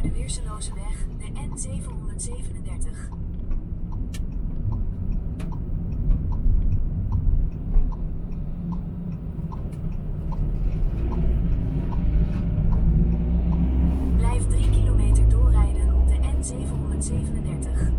de Weerselozeweg, de N737. Blijf 3 kilometer doorrijden op de N737.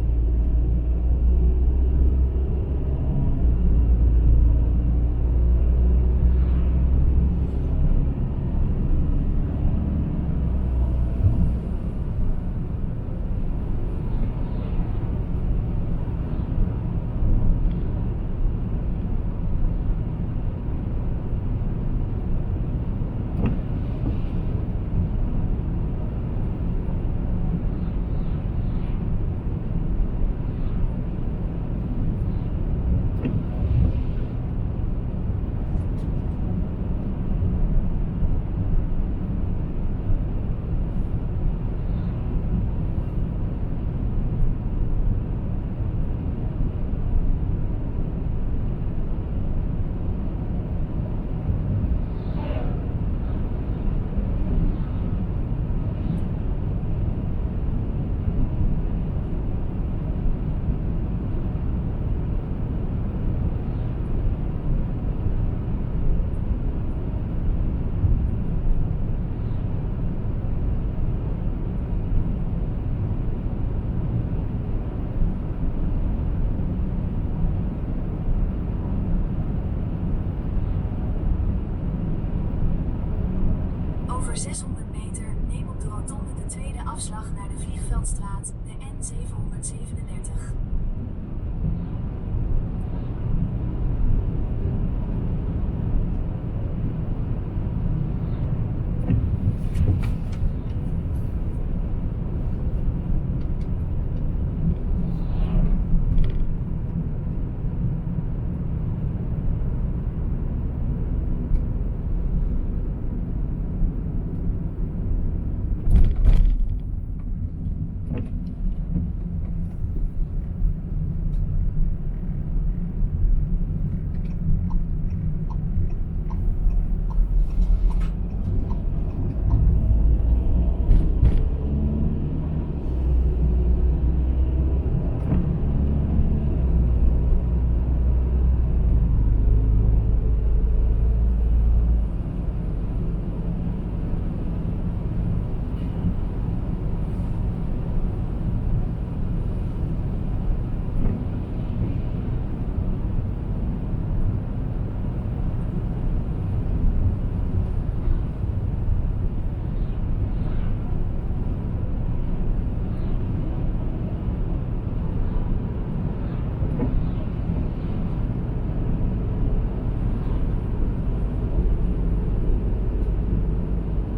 Over 600 meter neem op de rotonde de tweede afslag naar de Vliegveldstraat, de N737.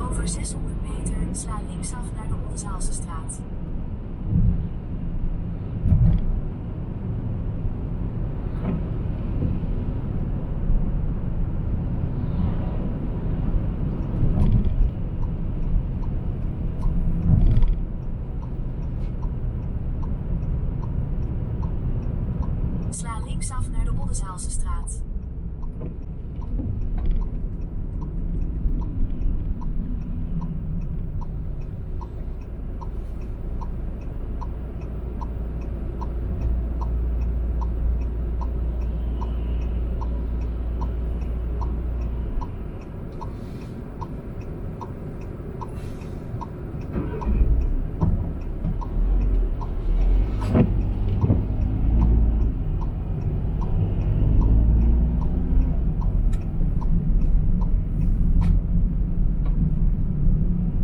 Over 600 meter sla linksaf naar de Oldenzaalsestraat. Sla linksaf naar de Oldenzaalsestraat.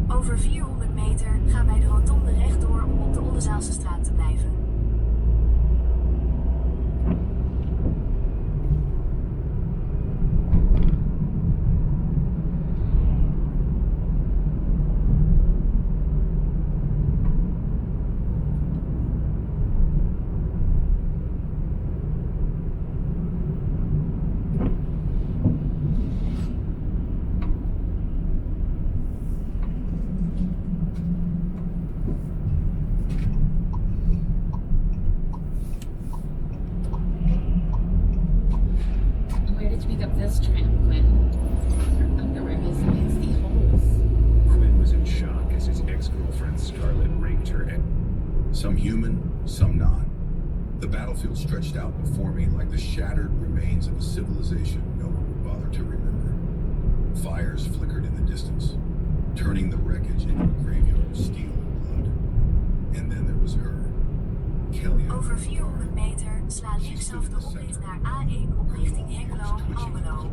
Over 400 meter ga bij de rotonde rechtdoor om op de Oldenzaalsestraat te blijven. some not. The battlefield stretched out before me like the shattered remains of a civilization no one would bother to remember. Fires flickered in the distance, turning the wreckage into a graveyard of steel and blood. And then there was her, Kelly. Over 400 meter, sla linksaf de oprit naar A1 op richting Hengelo, Almelo.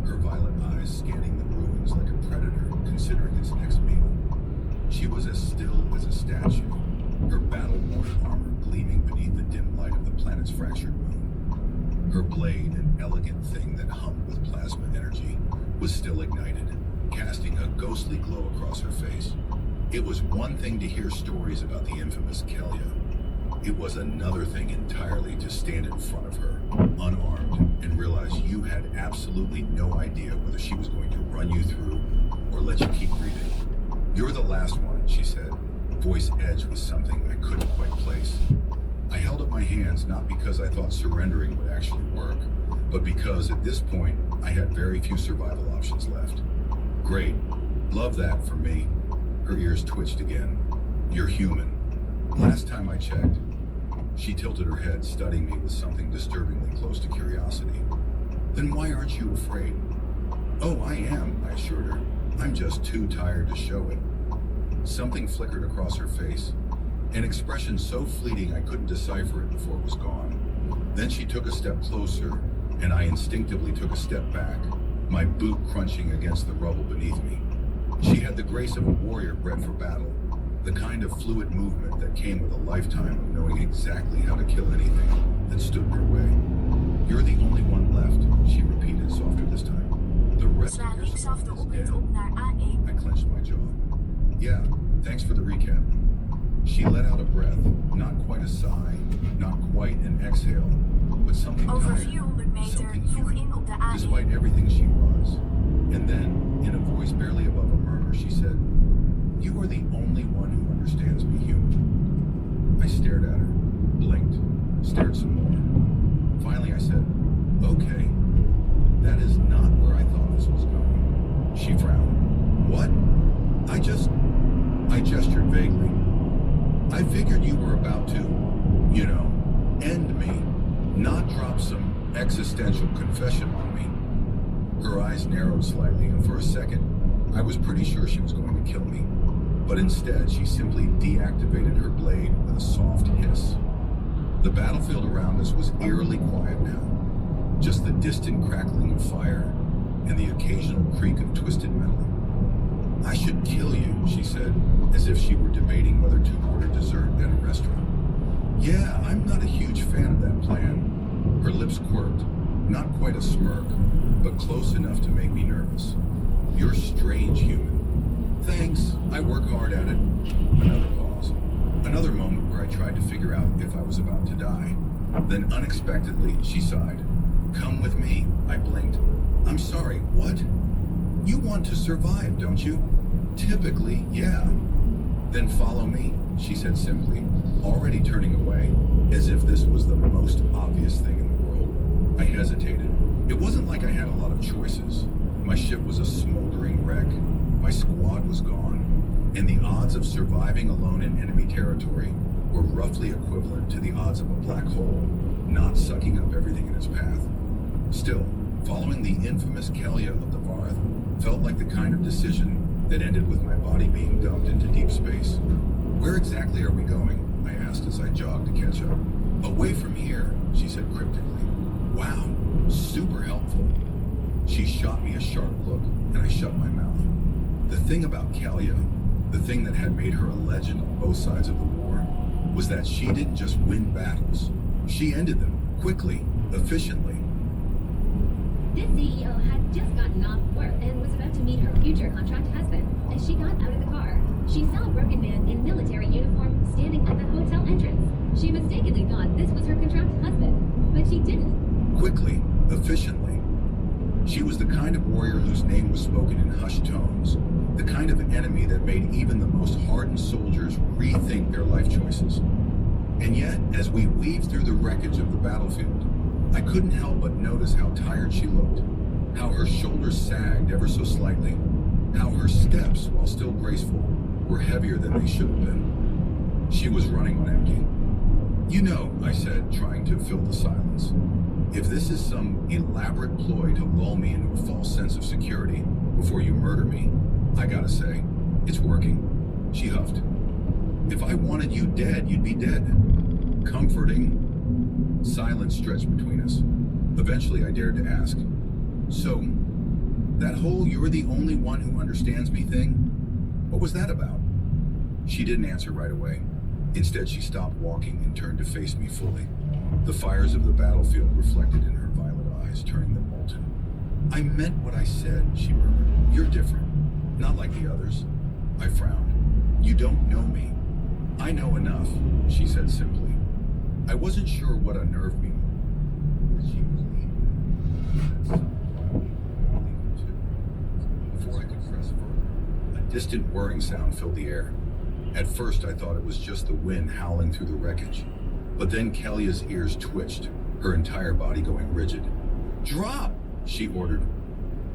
Her violet eyes scanning the ruins like a predator considering its next meal. She was as still as a statue, her battle-worn armor gleaming beneath the dim light of the planet's fractured moon. Her blade, an elegant thing that hummed with plasma energy, was still ignited, casting a ghostly glow across her face. It was one thing to hear stories about the infamous Kelia. It was another thing entirely to stand in front of her, unarmed, and realize you had absolutely no idea whether she was going to run you through or let you keep breathing. "You're the last one," she said, voice edged with something I couldn't quite place. I held up my hands not because I thought surrendering would actually work, but because at this point I had very few survival options left. "Great. Love that for me." Her ears twitched again. "You're human. Last time I checked." She tilted her head, studying me with something disturbingly close to curiosity. "Then why aren't you afraid?" "Oh, I am," I assured her. "I'm just too tired to show it." Something flickered across her face, an expression so fleeting I couldn't decipher it before it was gone. Then she took a step closer, and I instinctively took a step back, my boot crunching against the rubble beneath me. She had the grace of a warrior bred for battle, the kind of fluid movement that came with a lifetime of knowing exactly how to kill anything that stood in her way. "You're the only one left," she repeated softer this time. "The rest Sla of your linksaf de is oprit dead." op naar A1. I clenched my jaw. "Yeah, thanks for the recap." She let out a breath, not quite a sigh, not quite an exhale, but something Over tired, 400 meter, something voeg human, in op de A1. despite everything she was. And then, in a voice barely above a murmur, she said, "You are the only one who understands me, human." I stared at her, blinked, stared some more. Finally I said, "Okay, that is not where I thought this was going." She frowned. "What?" I gestured vaguely. "I figured you were about to, end me, not drop some existential confession on me." Her eyes narrowed slightly, and for a second, I was pretty sure she was going to kill me. But instead, she simply deactivated her blade with a soft hiss. The battlefield around us was eerily quiet now, just the distant crackling of fire and the occasional creak of twisted metal. "I should kill you," she said, as if she were debating whether to order dessert at a restaurant. "Yeah, I'm not a huge fan of that plan." Her lips quirked, not quite a smirk, but close enough to make me nervous. "You're strange, human." "Thanks, I work hard at it." Another pause. Another moment where I tried to figure out if I was about to die. Then unexpectedly, she sighed. "Come with me," I blinked. "I'm sorry, what?" "You want to survive, don't you?" "Typically, yeah." "Then follow me," she said simply, already turning away, as if this was the most obvious thing in the world. I hesitated. It wasn't like I had a lot of choices. My ship was a smoldering wreck. My squad was gone, and the odds of surviving alone in enemy territory were roughly equivalent to the odds of a black hole not sucking up everything in its path. Still, following the infamous Kelia of the Varth felt like the kind of decision that ended with my body being dumped into deep space. "Where exactly are we going?" I asked as I jogged to catch up. "Away from here," she said cryptically. "Wow, super helpful." She shot me a sharp look, and I shut my mouth. The thing about Kelia, the thing that had made her a legend on both sides of the war, was that she didn't just win battles. She ended them, quickly, efficiently. This CEO had just gotten off work and was about to meet her future contract husband. As she got out of the car, she saw a broken man in military uniform standing at the hotel entrance. She mistakenly thought this was her contract husband, but she didn't. Quickly, efficiently. She was the kind of warrior whose name was spoken in hushed tones, the kind of enemy that made even the most hardened soldiers rethink their life choices. And yet, as we weaved through the wreckage of the battlefield, I couldn't help but notice how tired she looked, how her shoulders sagged ever so slightly, how her steps, while still graceful, were heavier than they should have been. She was running on empty. You know, I said, trying to fill the silence. If this is some elaborate ploy to lull me into a false sense of security before you murder me, I gotta say, it's working. She huffed. If I wanted you dead, you'd be dead. Comforting. Silence stretched between us. Eventually, I dared to ask, so, that whole "you're the only one who understands me" thing, what was that about? She didn't answer right away. Instead, she stopped walking and turned to face me fully. The fires of the battlefield reflected in her violet eyes, turning them molten. I meant what I said, she murmured. You're different. Not like the others. I frowned. You don't know me. I know enough, she said simply. I wasn't sure what unnerved me more. She was leaving. Before I could press further, a distant whirring sound filled the air. At first, I thought it was just the wind howling through the wreckage. But then Kelly's ears twitched, her entire body going rigid. Drop, she ordered.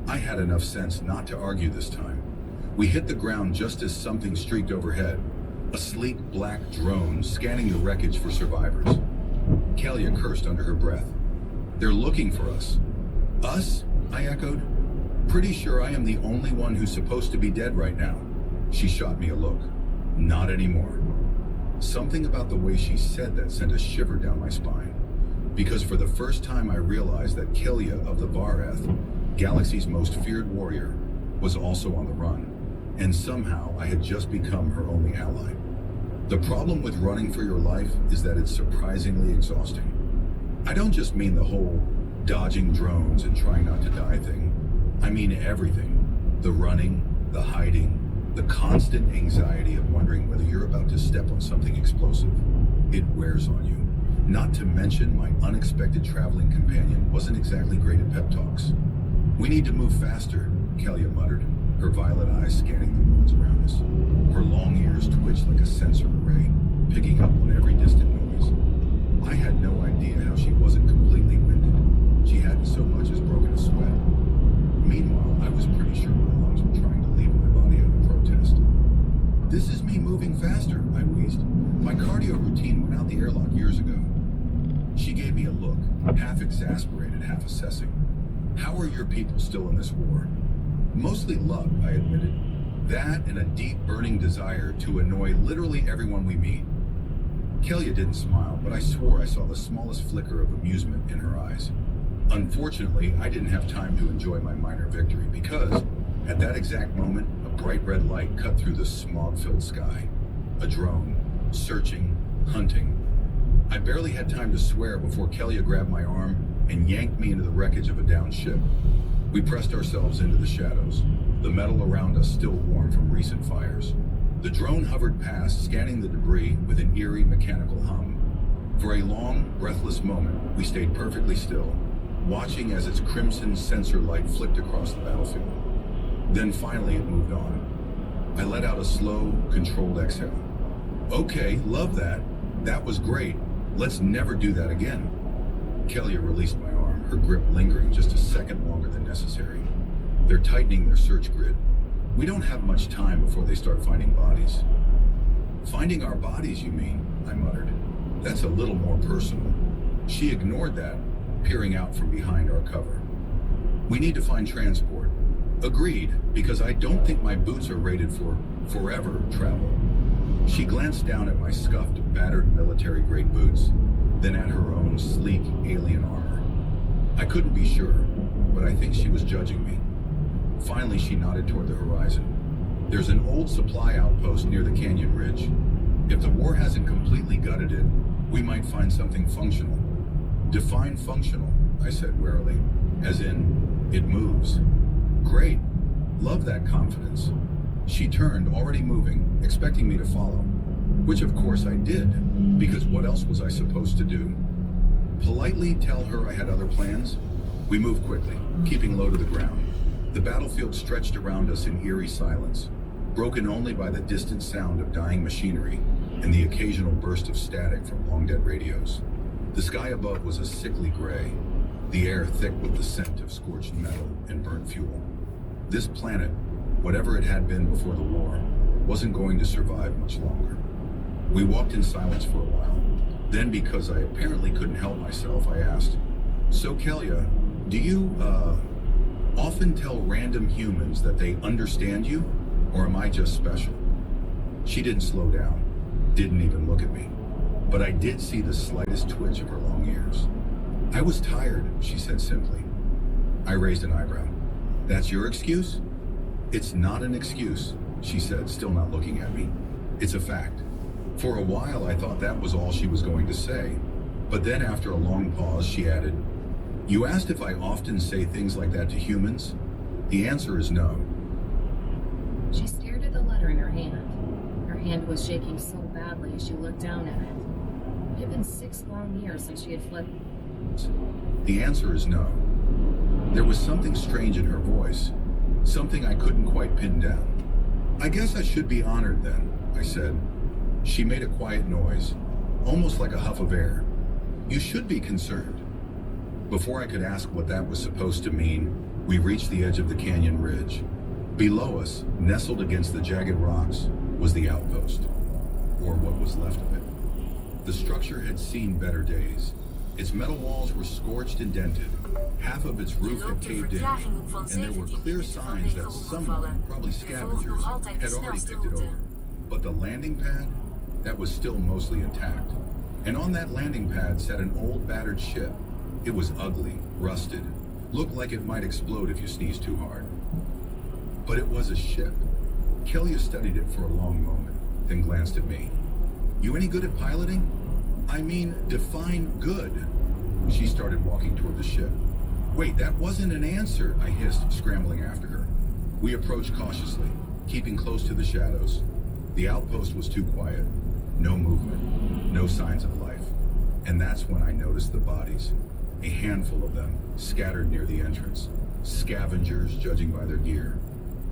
I had enough sense not to argue this time. We hit the ground just as something streaked overhead. A sleek black drone scanning the wreckage for survivors. Kelly cursed under her breath. They're looking for us. Us? I echoed. Pretty sure I am the only one who's supposed to be dead right now. She shot me a look. Not anymore. Something about the way she said that sent a shiver down my spine. Because for the first time I realized that Killia of the Vareth, Galaxy's most feared warrior, was also on the run. And somehow I had just become her only ally. The problem with running for your life is that it's surprisingly exhausting. I don't just mean the whole dodging drones and trying not to die thing. I mean everything. The running, the hiding, the constant anxiety of wondering whether you're about to step on something explosive. It wears on you. Not to mention my unexpected traveling companion wasn't exactly great at pep talks. We need to move faster, Kellia muttered, her violet eyes scanning the ruins around us. Her long ears twitched like a sensor array, picking up on every distant noise. I had no idea how she wasn't completely winded. She hadn't so much as broken a sweat. Meanwhile, I was pretty sure my lungs were trying to leave my body out of protest. This is me moving faster, I wheezed. My cardio routine went out the airlock years ago. She gave me a look, half exasperated, half assessing. How are your people still in this war? Mostly luck, I admitted. That and a deep, burning desire to annoy literally everyone we meet. Kellia didn't smile, but I swore I saw the smallest flicker of amusement in her eyes. Unfortunately, I didn't have time to enjoy my minor victory because, at that exact moment, a bright red light cut through the smog-filled sky. A drone, searching, hunting. I barely had time to swear before Kellia grabbed my arm and yanked me into the wreckage of a downed ship. We pressed ourselves into the shadows, the metal around us still warm from recent fires. The drone hovered past, scanning the debris with an eerie mechanical hum. For a long, breathless moment, we stayed perfectly still, watching as its crimson sensor light flicked across the battlefield. Then finally it moved on. I let out a slow, controlled exhale. Okay, love that. That was great. Let's never do that again. Kellia released my arm, her grip lingering just a second longer than necessary. They're tightening their search grid. We don't have much time before they start finding bodies. Finding our bodies, you mean? I muttered. That's a little more personal. She ignored that, peering out from behind our cover. We need to find transport. Agreed, because I don't think my boots are rated for forever travel. She glanced down at my scuffed, battered military-grade boots, then at her own sleek alien armor. I couldn't be sure, but I think she was judging me. Finally, she nodded toward the horizon. There's an old supply outpost near the canyon ridge. If the war hasn't completely gutted it, we might find something functional. Define functional, I said warily, as in, it moves. Great. Love that confidence. She turned, already moving, expecting me to follow. Which of course I did, because what else was I supposed to do? Politely tell her I had other plans? We moved quickly, keeping low to the ground. The battlefield stretched around us in eerie silence, broken only by the distant sound of dying machinery and the occasional burst of static from long-dead radios. The sky above was a sickly gray, the air thick with the scent of scorched metal and burnt fuel. This planet, whatever it had been before the war, wasn't going to survive much longer. We walked in silence for a while, Then, because I apparently couldn't help myself, I asked, "So, Kelia, do you, often tell random humans that they understand you? Or am I just special?" She didn't slow down, didn't even look at me. But I did see the slightest twitch of her long ears. "I was tired," she said simply. I raised an eyebrow. "That's your excuse?" "It's not an excuse," she said, still not looking at me. "It's a fact." For a while, I thought that was all she was going to say. But then after a long pause, she added, "You asked if I often say things like that to humans? The answer is no." She stared at the letter in her hand. Her hand was shaking so badly as she looked down at it. It had been 6 long years since she had fled. The answer is no. There was something strange in her voice, something I couldn't quite pin down. "I guess I should be honored then," I said. She made a quiet noise, almost like a huff of air. "You should be concerned." Before I could ask what that was supposed to mean, we reached the edge of the canyon ridge. Below us, nestled against the jagged rocks, was the outpost, or what was left of it. The structure had seen better days. Its metal walls were scorched and dented. Half of its roof had caved in, and there were clear signs that someone, probably scavengers, had already picked it over. But the landing pad, that was still mostly intact. And on that landing pad sat an old battered ship. It was ugly, rusted, looked like it might explode if you sneezed too hard. But it was a ship. Kelia studied it for a long moment, then glanced at me. "You any good at piloting?" "I mean, define good." She started walking toward the ship. "Wait, that wasn't an answer," I hissed, scrambling after her. We approached cautiously, keeping close to the shadows. The outpost was too quiet. No movement, no signs of life. And that's when I noticed the bodies. A handful of them, scattered near the entrance. Scavengers, judging by their gear.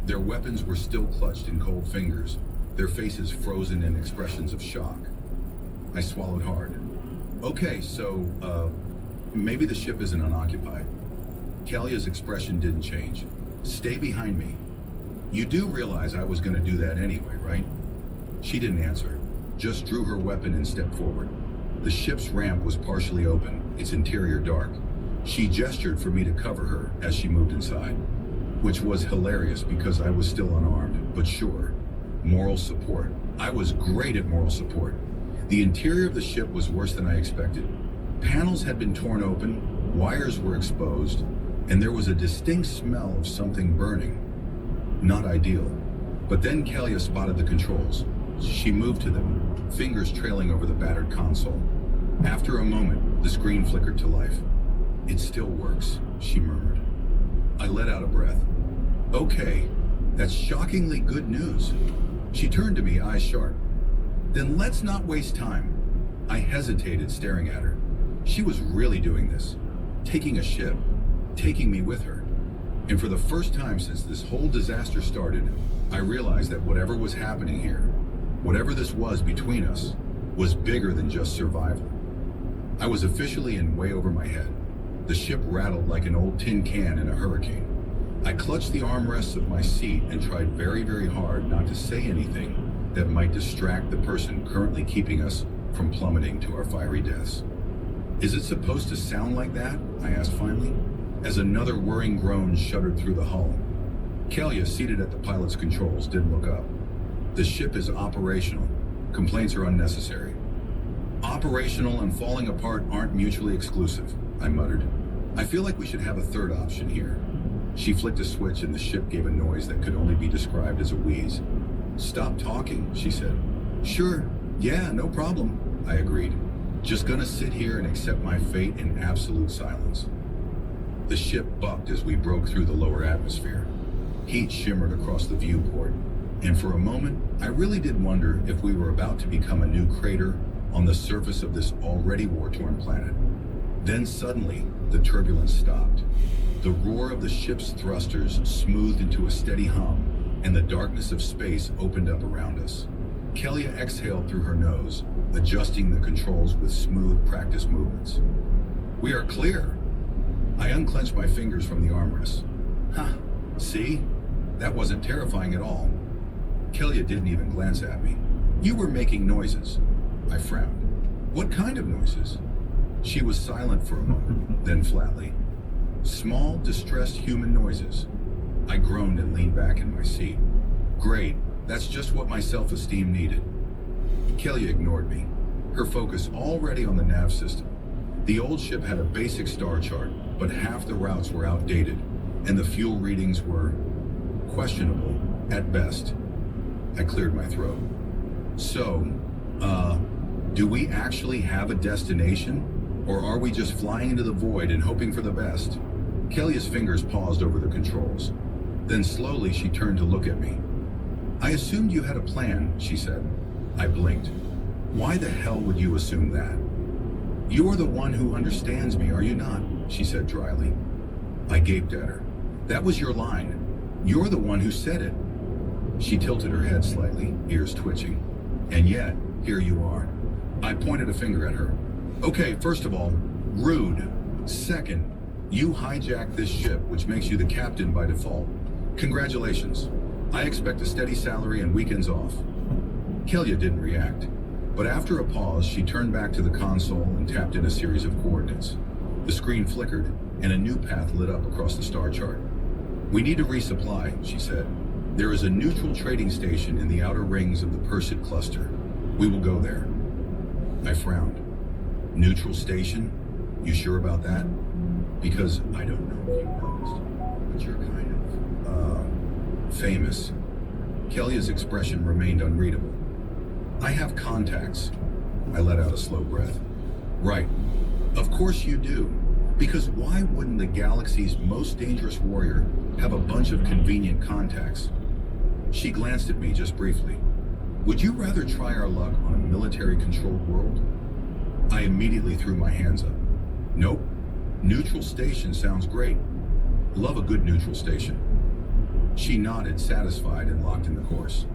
Their weapons were still clutched in cold fingers, their faces frozen in expressions of shock. I swallowed hard. "Okay, so, maybe the ship isn't unoccupied." Kelia's expression didn't change. "Stay behind me. You do realize I was going to do that anyway, right?" She didn't answer, just drew her weapon and stepped forward. The ship's ramp was partially open, its interior dark. She gestured for me to cover her as she moved inside, which was hilarious because I was still unarmed, but sure. Moral support. I was great at moral support. The interior of the ship was worse than I expected. Panels had been torn open, wires were exposed, and there was a distinct smell of something burning. Not ideal. But then Kelia spotted the controls. She moved to them, fingers trailing over the battered console. After a moment, the screen flickered to life. "It still works," she murmured. I let out a breath. "Okay, that's shockingly good news." She turned to me, eyes sharp. "Then let's not waste time." I hesitated, staring at her. She was really doing this. Taking a ship, taking me with her. And for the first time since this whole disaster started, I realized that whatever was happening here, whatever this was between us, was bigger than just survival. I was officially in way over my head. The ship rattled like an old tin can in a hurricane. I clutched the armrests of my seat and tried very, very hard not to say anything that might distract the person currently keeping us from plummeting to our fiery deaths. "Is it supposed to sound like that?" I asked finally, as another whirring groan shuddered through the hull. Kelia, seated at the pilot's controls, didn't look up. "The ship is operational. Complaints are unnecessary." "Operational and falling apart aren't mutually exclusive," I muttered. "I feel like we should have a third option here." She flicked a switch and the ship gave a noise that could only be described as a wheeze. "Stop talking," she said. "Sure, yeah, no problem," I agreed. "Just gonna sit here and accept my fate in absolute silence." The ship bucked as we broke through the lower atmosphere. Heat shimmered across the viewport, and for a moment, I really did wonder if we were about to become a new crater on the surface of this already war-torn planet. Then suddenly, the turbulence stopped. The roar of the ship's thrusters smoothed into a steady hum, and the darkness of space opened up around us. Kelia exhaled through her nose, adjusting the controls with smooth, practiced movements. "We are clear." I unclenched my fingers from the armrests. "Huh, see? That wasn't terrifying at all." Kelia didn't even glance at me. "You were making noises." I frowned. What kind of noises? She was silent for a moment, then flatly. Small, distressed human noises. I groaned and leaned back in my seat. Great, that's just what my self-esteem needed. Kelly ignored me, her focus already on the nav system. The old ship had a basic star chart, but half the routes were outdated, and the fuel readings were questionable at best. I cleared my throat. So, do we actually have a destination? Or are we just flying into the void and hoping for the best? Kelly's fingers paused over the controls. Then slowly she turned to look at me. I assumed you had a plan, she said. I blinked. Why the hell would you assume that? You're the one who understands me, are you not? She said dryly. I gaped at her. That was your line. You're the one who said it. She tilted her head slightly, ears twitching. And yet, here you are. I pointed a finger at her. Okay, first of all, rude. Second, you hijacked this ship, which makes you the captain by default. Congratulations. I expect a steady salary and weekends off. Kelly didn't react, but after a pause, she turned back to the console and tapped in a series of coordinates. The screen flickered, and a new path lit up across the star chart. We need to resupply, she said. There is a neutral trading station in the outer rings of the Persid cluster. We will go there. I frowned. Neutral station? You sure about that? Because I don't know if you noticed, but you're kind of, famous. Kelly's expression remained unreadable. I have contacts. I let out a slow breath. Right. Of course you do. Because why wouldn't the galaxy's most dangerous warrior have a bunch of convenient contacts? She glanced at me just briefly. Would you rather try our luck on a military-controlled world? I immediately threw my hands up. Nope. Neutral station sounds great. Love a good neutral station. She nodded, satisfied, and locked in the course.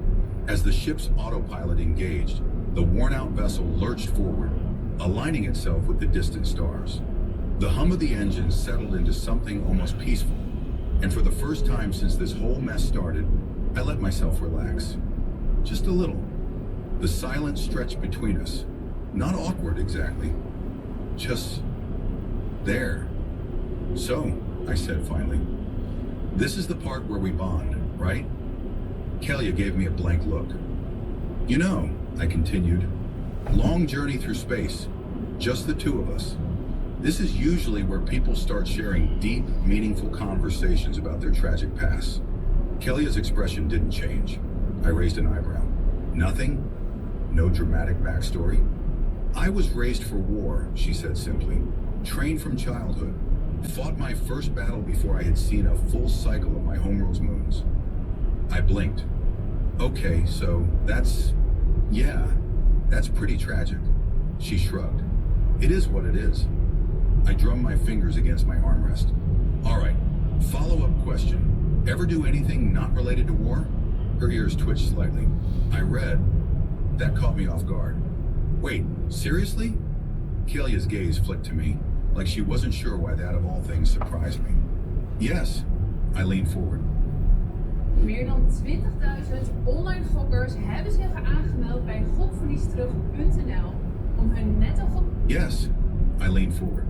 As the ship's autopilot engaged, the worn-out vessel lurched forward, aligning itself with the distant stars. The hum of the engines settled into something almost peaceful, and for the first time since this whole mess started, I let myself relax. Just a little. The silence stretched between us. Not awkward exactly. Just there. So, I said finally, this is the part where we bond, right? Kelly gave me a blank look. You know, I continued, long journey through space, just the two of us. This is usually where people start sharing deep, meaningful conversations about their tragic past. Kelly's expression didn't change. I raised an eyebrow. Nothing? No dramatic backstory? I was raised for war, she said simply. Trained from childhood. Fought my first battle before I had seen a full cycle of my homeworld's moons. I blinked. Okay, so that's pretty tragic. She shrugged. It is what it is. I drummed my fingers against my armrest. All right, follow-up question. Ever do anything not related to war? Her ears twitched slightly. I read. That caught me off guard. Wait, seriously? Kelia's gaze flicked to me, like she wasn't sure why that of all things surprised me. Yes. I leaned forward. Meer dan 20.000 online gokkers hebben zich aangemeld bij gokverliesterug.nl om hun nette gok... Yes. I leaned forward.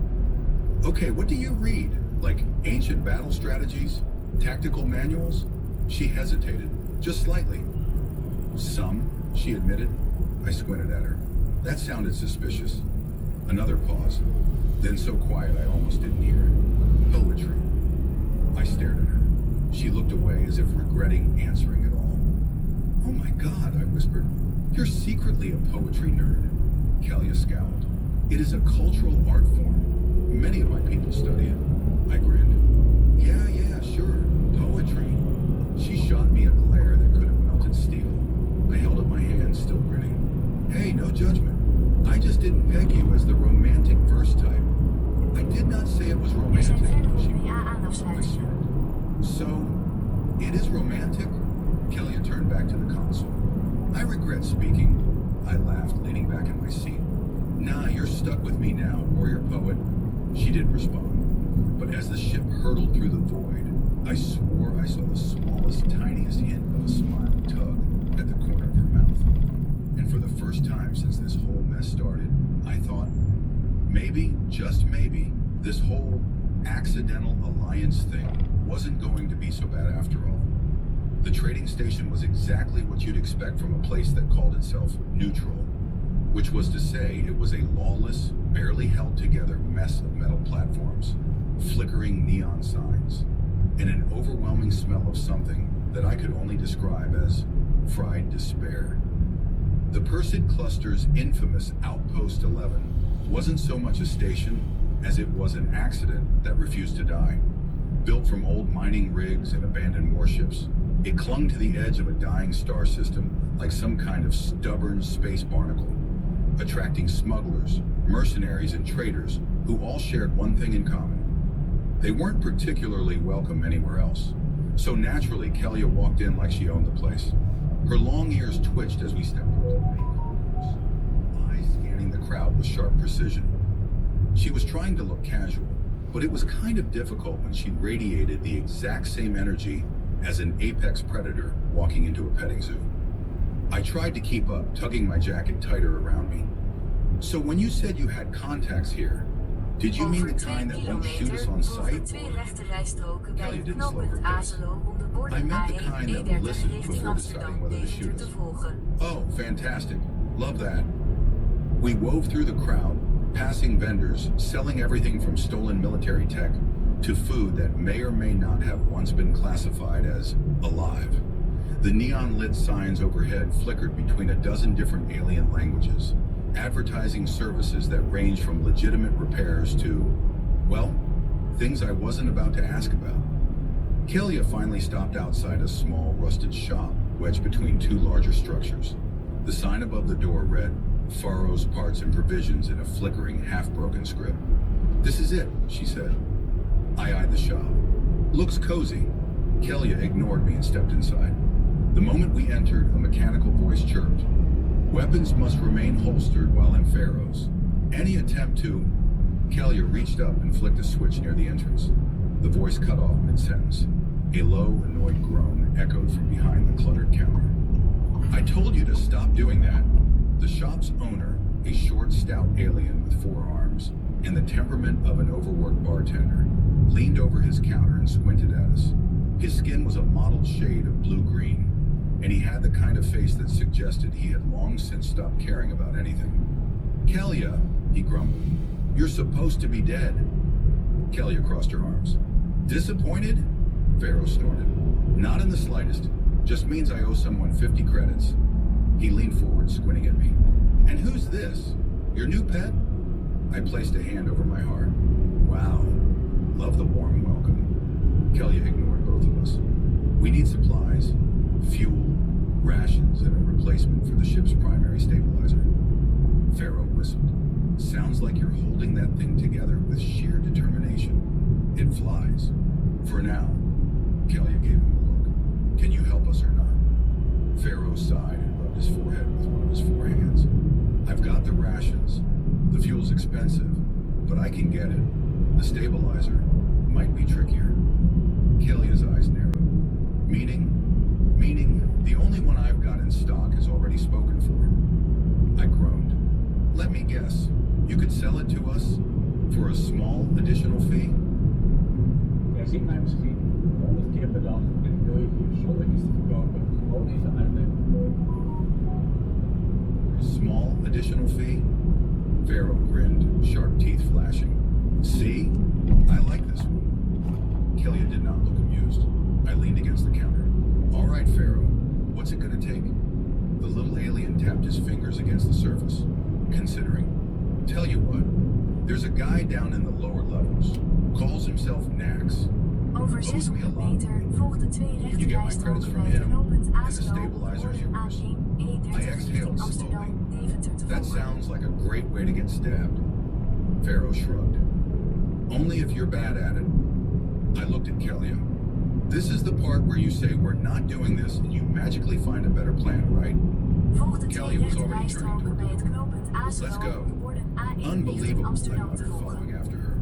Okay, what do you read? Like ancient battle strategies? Tactical manuals? She hesitated, just slightly. Some, she admitted. I squinted at her. That sounded suspicious. Another pause. Then so quiet I almost didn't hear it. Poetry. I stared at her. She looked away as if regretting answering it all. Oh my God, I whispered. You're secretly a poetry nerd. Kelia scowled. It is a cultural art form. Many of my people study it. I grinned. Yeah, sure. Poetry. She shot me a glare that could have melted steel. I held up my hand, still grinning. Hey, no judgment. I just didn't peg you as the romantic verse type. I did not say it was We romantic. zijn verder She in de ja-aanafsluitingen. So, it is romantic? Kelly turned back to the console. I regret speaking. I laughed, leaning back in my seat. Nah, you're stuck with me now, warrior poet. She didn't respond. But as the ship hurtled through the void, I swore I saw the smallest, tiniest hint of a smile tug at the corner of her mouth. And for the first time since this whole mess started, I thought, maybe, just maybe, this whole accidental alliance thing wasn't going to be so bad after all. The trading station was exactly what you'd expect from a place that called itself neutral, which was to say it was a lawless, barely held together mess of metal platforms, flickering neon signs, and an overwhelming smell of something that I could only describe as fried despair. The Persid Cluster's infamous Outpost 11 wasn't so much a station as it was an accident that refused to die. Built from old mining rigs and abandoned warships, it clung to the edge of a dying star system like some kind of stubborn space barnacle, attracting smugglers, mercenaries, and traders who all shared one thing in common. They weren't particularly welcome anywhere else, so naturally Kelia walked in like she owned the place. Her long ears twitched as we stepped up to the main concourse, eyes scanning the crowd with sharp precision. She was trying to look casual, but it was kind of difficult when she radiated the exact same energy as an apex predator walking into a petting zoo. I tried to keep up, tugging my jacket tighter around me. So when you said you had contacts here, did you mean Over the 2 kind that won't shoot us kilometer on volgen sight? 2 rechte rijstroken bij Kelly het didn't slow her knooppunt pace. Azelo om de I borden meant the A1 kind that E30 will listen richting before Amsterdam deciding whether to shoot deventer te us. volgen. Oh, fantastic. Love that. We wove through the crowd, passing vendors, selling everything from stolen military tech to food that may or may not have once been classified as alive. The neon-lit signs overhead flickered between a dozen different alien languages, advertising services that range from legitimate repairs to, well, things I wasn't about to ask about. Kelia finally stopped outside a small, rusted shop wedged between two larger structures. The sign above the door read, Faro's Parts and Provisions in a flickering, half-broken script. This is it, she said. I eyed the shop. Looks cozy. Kelia ignored me and stepped inside. The moment we entered, a mechanical voice chirped. Weapons must remain holstered while in Faro's. Any attempt to... Kelia reached up and flicked a switch near the entrance. The voice cut off mid-sentence. A low, annoyed groan echoed from behind the cluttered counter. I told you to stop doing that. The shop's owner, a short, stout alien with 4 arms and the temperament of an overworked bartender, leaned over his counter and squinted at us. His skin was a mottled shade of blue-green, and he had the kind of face that suggested he had long since stopped caring about anything. Kelia, he grumbled, you're supposed to be dead. Kelia crossed her arms. Disappointed? Vero snorted. Not in the slightest. Just means I owe someone 50 credits. He leaned forward, squinting at me. And who's this? Your new pet? I placed a hand over my heart. Wow. Love the warm welcome. Kelia ignored both of us. We need supplies, fuel, rations, and a replacement for the ship's primary stabilizer. Pharaoh whistled. Sounds like you're holding that thing together with sheer determination. It flies. For now. Kelia gave him a look. Can you help us or not? Pharaoh sighed and rubbed his forehead with one of his 4 hands. I've got the rations. The fuel's expensive, but I can get it. The stabilizer might be trickier. Kelia's eyes narrowed. Meaning, the only one I've got in stock is already spoken for. I groaned. Let me guess. You could sell it to us for a small additional fee? Jij ziet mij misschien 100 keer per dag en ik wil je hier zonder iets te verkopen gewoon even uitleggen. Small additional fee? Pharaoh grinned, sharp teeth flashing. See? I like this one. Kelia did not look amused. I leaned against the counter. All right, Pharaoh. What's it gonna take? The little alien tapped his fingers against the surface, considering. Tell you what, there's a guy down in the lower levels. Calls himself Nax. Over 600 meter volgt de 2 rechte You get my credits rijstroken from bij het him, knooppunt and the Azelo om de stabilizer's borden yours. A1 I E30 richting exhaled Amsterdam slowly. deventer te That volgen. sounds like a great way to get stabbed. Pharaoh shrugged. Only if you're bad at it. I looked at Kelia. This is the part where you say we're not doing this and you magically find a better plan, right? Volg de 2 Kelly was rechte already turning rijstroken toward bij the het door. knooppunt Azelo Let's go. om de borden A1 richting Unbelievable, I Amsterdam te muttered, volgen. following after her.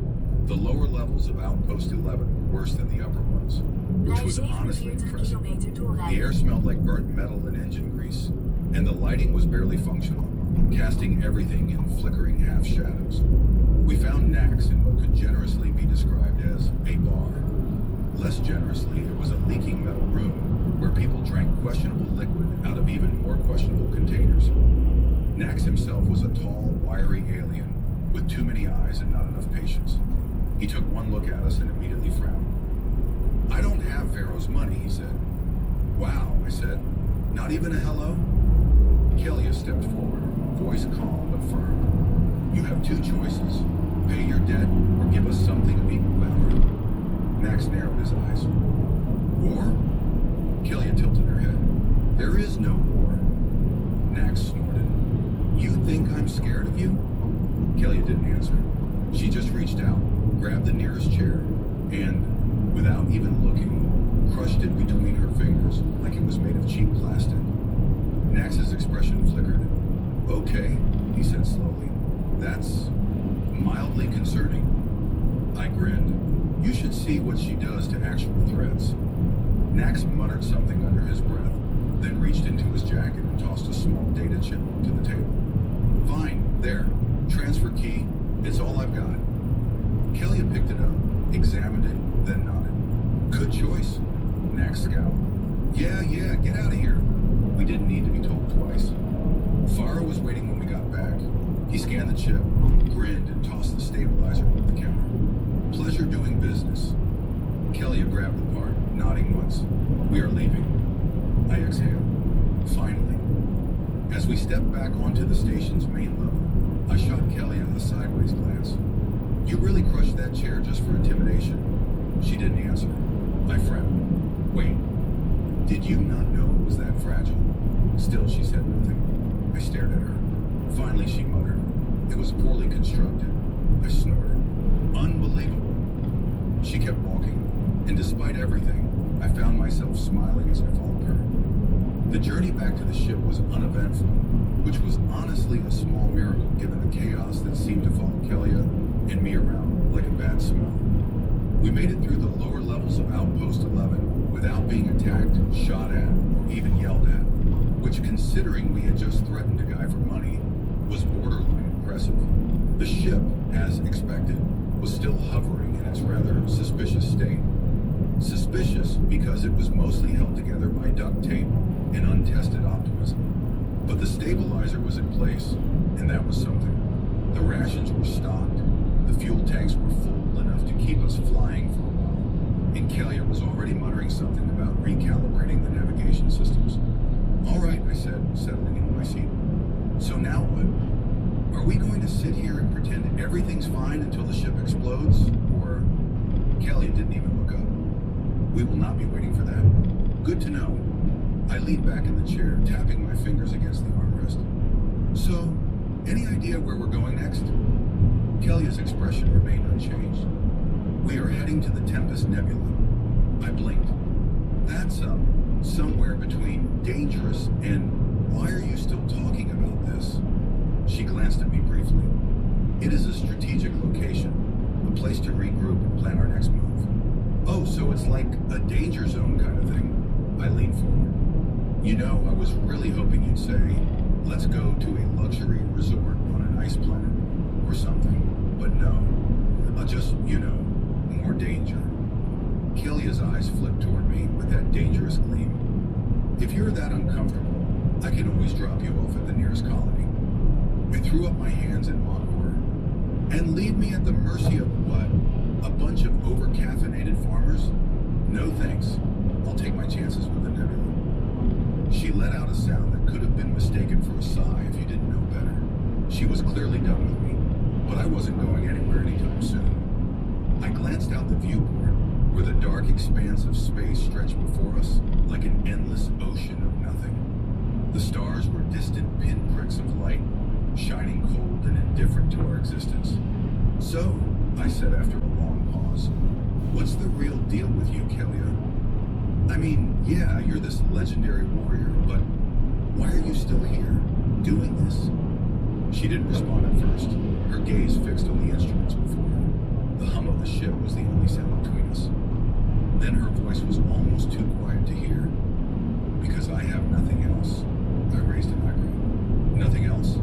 The lower levels of Outpost 11 were worse than the upper ones, which Blijf was honestly 47 impressive. kilometer The air doorrijden. smelled like burnt metal and engine grease, and the lighting was barely functional. casting everything in flickering half shadows. We found Nax in what could generously be described as a bar. Less generously, it was a leaking metal room where people drank questionable liquid out of even more questionable containers. Nax himself was a tall, wiry alien with too many eyes and not enough patience. He took one look at us and immediately frowned. "I don't have Pharaoh's money," he said. "Wow," I said. "Not even a hello?" Kelia stepped forward, voice calm but firm. "You have two choices. Pay your debt or give us something of equal value." Max narrowed his eyes. "War?" Kelia tilted her head. "There is no war." Nax snorted. "You think I'm scared of you?" Kelia didn't answer. She just reached out, grabbed the nearest chair, and, without even looking, crushed it between her fingers like it was made of cheap plastic. Nax's expression flickered. "Okay," he said slowly. "That's mildly concerning." I grinned. "You should see what she does to actual threats." Nax muttered something under his breath, then reached into his jacket and tossed a small data chip to the table. "Fine, there. Transfer key. It's all I've got." Kelia picked it up, examined it, then nodded. "Good choice." Nax scowled. Yeah, get out of here." We didn't need to be told twice. Farah was waiting when we got back. He scanned the chip, grinned, and tossed the stabilizer over the counter. "Pleasure doing business." Kelia grabbed the part, nodding once. "We are leaving." I exhaled. Finally. As we stepped back onto the station's main level, I shot Kelia a sideways glance. "You really crushed that chair just for intimidation." She didn't answer. I frowned. "Wait, did you not know it was that fragile?" Still, she said nothing. I stared at her. Finally, she muttered. "It was poorly constructed." I snorted. "Unbelievable." She kept walking, and despite everything, I found myself smiling as I followed her. The journey back to the ship was uneventful, which was honestly a small miracle given the chaos that seemed to follow Kelia and me around like a bad smell. We made it through the lower levels of Outpost 11 without being attacked, shot at, or even yelled at, which, considering we had just threatened a guy for money, was borderline impressive. The ship, as expected, was still hovering in its rather suspicious state. Suspicious because it was mostly held together by duct tape and untested optimism. But the stabilizer was in place, and that was something. The rations were stocked, the fuel tanks were full enough to keep us flying for a while, and Kelia was already muttering something about recalibrating the navigation systems. "All right," I said, settling into my seat. "So now what? Are we going to sit here and pretend everything's fine until the ship explodes? Or..." Kelia didn't even look up. "We will not be waiting for that." "Good to know." I leaned back in the chair, tapping my fingers against the armrest. "So, any idea where we're going next?" Kelia's expression remained unchanged. "We are heading to the Tempest Nebula." I blinked. "That's, somewhere between dangerous and why are you still talking about this?" She glanced at me briefly. "It is a strategic location, a place to regroup and plan our next move." "Oh, so it's like a danger zone kind of thing." I leaned forward. "You know, I was really hoping you'd say, let's go to a luxury resort on an ice planet, or something. But no, just, more danger." Kelia's eyes flipped toward me with that dangerous gleam. "If you're that uncomfortable, I can always drop you off at the nearest colony." I threw up my hands in mock horror. "And leave me at the mercy of what? A bunch of over-caffeinated farmers? No thanks. I'll take my chances with the nebula." She let out a sound that could have been mistaken for a sigh if you didn't know better. She was clearly done with me, but I wasn't going anywhere anytime soon. I glanced out the viewport, where the dark expanse of space stretched before us like an endless ocean of nothing. The stars were distant pinpricks of light, shining cold and indifferent to our existence. "So," I said after a long pause, "what's the real deal with you, Kelia? I mean, yeah, you're this legendary warrior, but why are you still here, doing this?" She didn't respond at first, her gaze fixed on the instruments before her. The hum of the ship was the only sound between us. Then her voice was almost too quiet to hear. "Because I have nothing else." I raised an eyebrow. "Nothing else?"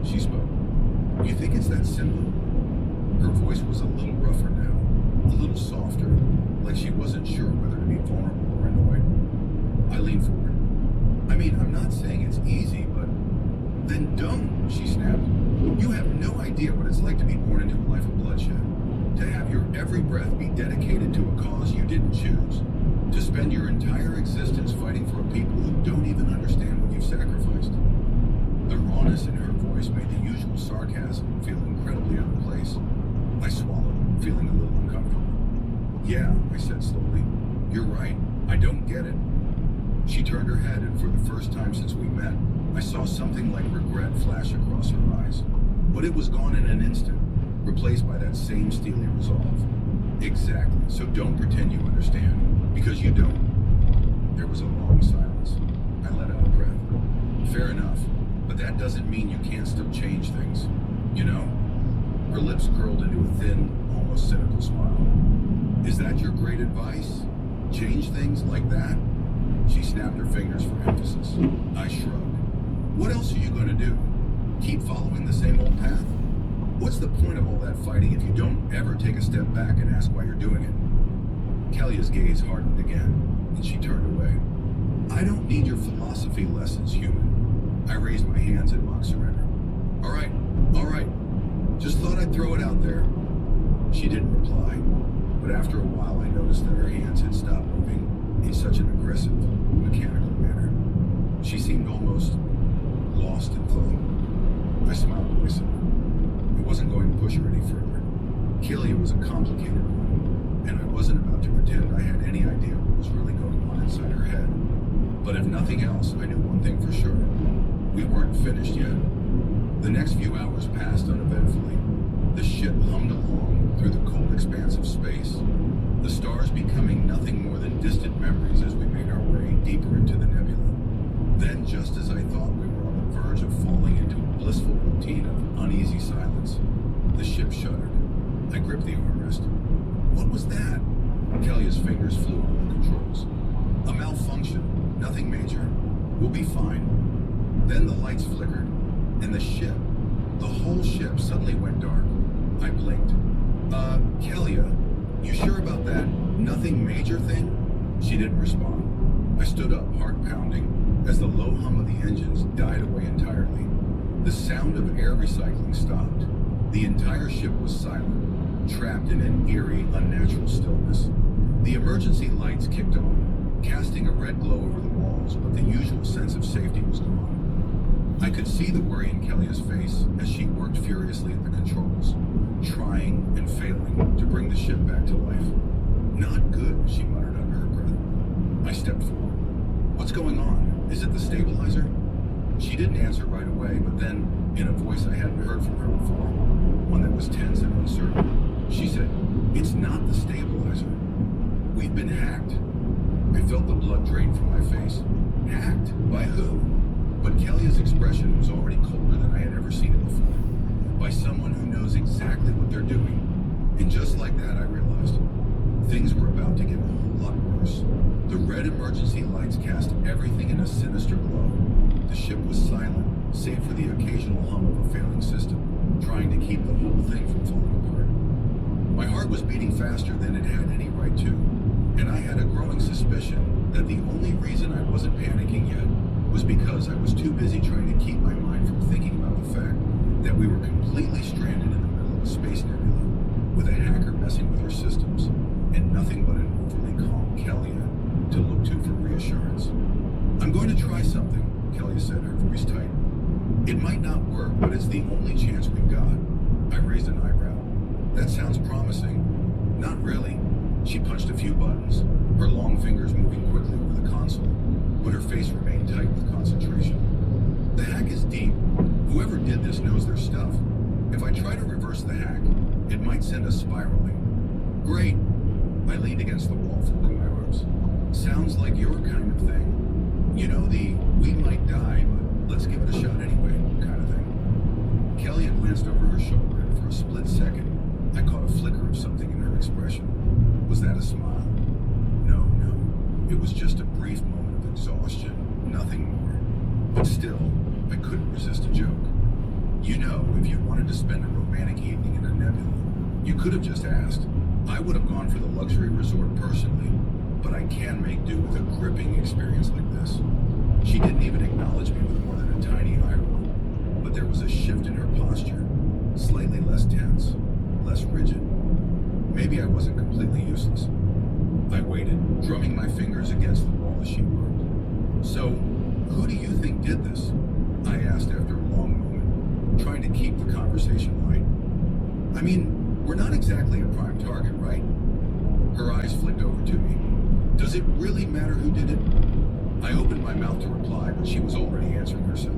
she spoke. You think it's that simple? Her voice was a little rougher now, a little softer, like she wasn't sure whether to be vulnerable or annoyed. I leaned forward. I mean, I'm not saying it's easy, but then don't, she snapped. You have no idea what it's like to be born into a life of bloodshed, to have your every breath be dedicated to a cause you didn't choose, to spend your entire existence fighting for a people who don't even understand what you've sacrificed. The rawness in her voice made the usual sarcasm feel incredibly out of place. I swallowed, feeling a little uncomfortable. Yeah, I said slowly. You're right. I don't get it. She turned her head, and for the first time since we met, I saw something like regret flash across her eyes. But it was gone in an instant, replaced by that same steely resolve. Exactly. So don't pretend you understand, because you don't. There was a long silence. I let out a breath. Fair enough, but that doesn't mean you can't still change things. You know? Her lips curled into a thin, almost cynical smile. Is that your great advice? Change things like that? She snapped her fingers for emphasis. I shrugged. What else are you going to do? Keep following the same old path? What's the point of all that fighting if you don't ever take a step back and ask why you're doing it? Kelly's gaze hardened again, and she turned away. I don't need your philosophy lessons, human. I raised my hands in mock surrender. All right. Just thought I'd throw it out there. She didn't reply, but after a while I noticed that her hands had stopped moving in such an aggressive, mechanical manner. She seemed almost lost in thought. I smiled to myself. I wasn't going to push her any further. Kelia was a complicated one, and I wasn't about to pretend I had any idea what was really going on inside her head. But if nothing else, I knew one thing for sure. We weren't finished yet. The next few hours passed uneventfully. The ship hummed along through the cold expanse of space, the stars becoming nothing more than distant memories as we made our way deeper into the nebula. Then, just as I thought we were on the verge of falling into a blissful routine of uneasy silence, the ship shuddered. I gripped the armrest. What was that? Kelia's fingers flew over the controls. A malfunction. Nothing major. We'll be fine. Then the lights flickered, and the whole ship suddenly went dark. I blinked. Kelia, you sure about that nothing major thing? She didn't respond. I stood up, heart pounding, as the low hum of the engines died away entirely. The sound of air recycling stopped. The entire ship was silent, trapped in an eerie, unnatural stillness. The emergency lights kicked on, casting a red glow over the walls, but the usual sense of safety was gone. I could see the worry in Kelia's face as she worked furiously at the controls, trying and failing to bring the ship back to life. Not good, she muttered under her breath. I stepped forward. What's going on? Is it the stabilizer? She didn't answer right away, but then, in a voice I hadn't heard from her before, one that was tense and uncertain, she said, It's not the stabilizer. We've been hacked. I felt the blood drain from my face. Hacked? By who? But Kelia's expression was already colder than I had ever seen it before. By someone who knows exactly what they're doing. And just like that, I realized things were about to get a whole lot worse. The red emergency lights cast everything in a sinister glow. The ship was silent, save for the occasional hum of a failing system, trying to keep the whole thing from falling apart. My heart was beating faster than it had any right to, and I had a growing suspicion that the only reason I wasn't panicking yet was because I was too busy trying to keep my mind from thinking about the fact that we were completely stranded in the middle of a space nebula, with a hacker messing with our systems, and nothing but an overly calm Kelia to look to for reassurance. I'm going to try something, Kelia said, her voice tight. It might not work, but it's the only chance we've got. I raised an eyebrow. That sounds promising. Not really. She punched a few buttons, her long fingers moving quickly over the console, but her face remained tight with concentration. The hack is deep. Whoever did this knows their stuff. If I try to reverse the hack, it might send us spiraling. Great. I leaned against the wall, folding my arms. Sounds like your kind of thing. You know, the we might die, but let's give it a shot anyway kind of thing. Kelia glanced over her shoulder, and for a split second, I caught a flicker of something in her expression. Was that a smile? No. It was just a brief moment of exhaustion, nothing more. But still, I couldn't resist a joke. You know, if you wanted to spend a romantic evening in a nebula, you could have just asked. I would have gone for the luxury resort personally, but I can make do with a gripping experience like this. She didn't even acknowledge me with more than a tiny eye roll, but there was a shift in her posture, slightly less tense, less rigid. Maybe I wasn't completely useless. I waited, drumming my fingers against the wall as she worked. So, who do you think did this? I asked after a long moment, trying to keep the conversation light. I mean, we're not exactly a prime target, right? Her eyes flicked over to me. Does it really matter who did it? I opened my mouth to reply, but she was already answering herself.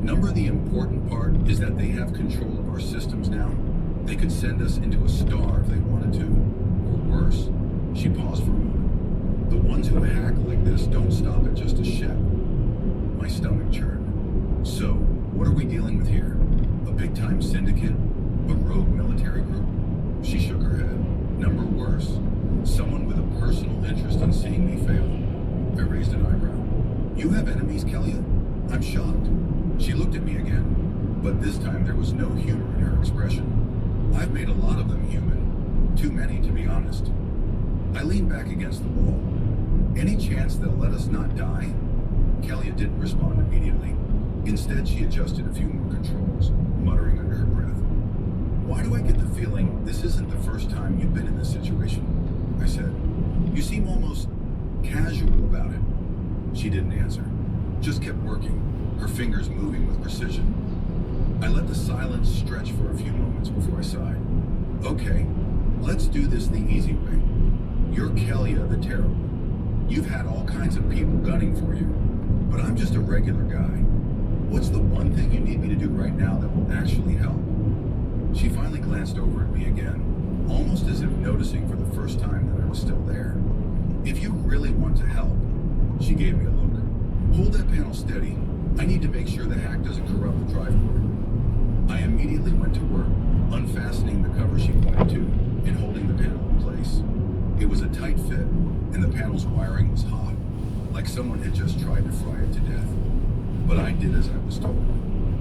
Number, the important part is that they have control of our systems now. They could send us into a star if they wanted to. Or worse. She paused for a moment. The ones who hack like this don't stop at just a ship. My stomach churned. So, what are we dealing with here? A big-time syndicate? A rogue military group? She shook her head. Number worse. Someone with a personal interest in seeing me fail. I raised an eyebrow. You have enemies, Kelly? I'm shocked. She looked at me again, but this time there was no humor in her expression. I've made a lot of them human. Too many, to be honest. I leaned back against the wall. Any chance they'll let us not die? Kelly didn't respond immediately. Instead, she adjusted a few more controls, muttering under her breath. Why do I get the feeling this isn't the first time you've been in this situation? I said. You seem almost casual about it. She didn't answer, just kept working, her fingers moving with precision. I let the silence stretch for a few moments before I sighed. Okay, let's do this the easy way. You're Kelia the Terrible. You've had all kinds of people gunning for you, but I'm just a regular guy. What's the one thing you need me to do right now that will actually help? She finally glanced over at me again, almost as if noticing for the first time that I was still there. If you really want to help, she gave me a look. Hold that panel steady. I need to make sure the hack doesn't corrupt the drive board. I immediately went to work, unfastening the cover she pointed to and holding the panel in place. It was a tight fit, and the panel's wiring was hot, like someone had just tried to fry it to death. But I did as I was told,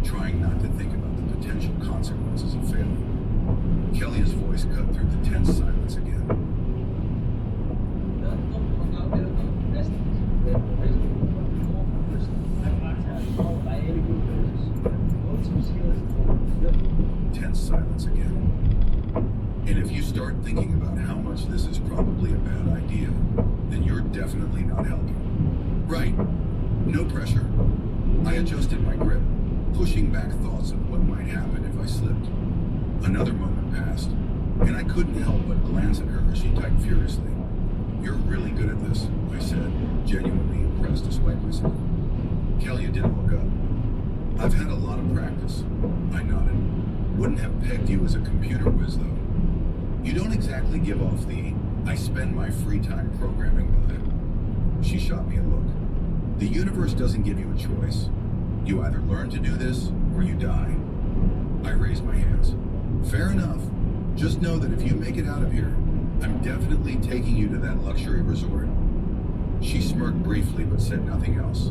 trying not to think about the potential consequences of failing. Kelly's voice cut through the tense silence again. Tense silence again. And if you start thinking about how much this is probably a bad idea, then you're definitely not helping. Right. No pressure. I adjusted my grip, pushing back thoughts of what might happen if I slipped. Another moment passed, and I couldn't help but glance at her as she typed furiously. You're really good at this, I said, genuinely impressed despite myself. Kelly didn't look up. I've had a lot of practice, I nodded. Wouldn't have pegged you as a computer whiz, though. You don't exactly give off the I spend my free time programming vibe. She shot me a look. The universe doesn't give you a choice. You either learn to do this, or you die. I raised my hands. Fair enough. Just know that if you make it out of here, I'm definitely taking you to that luxury resort. She smirked briefly but said nothing else.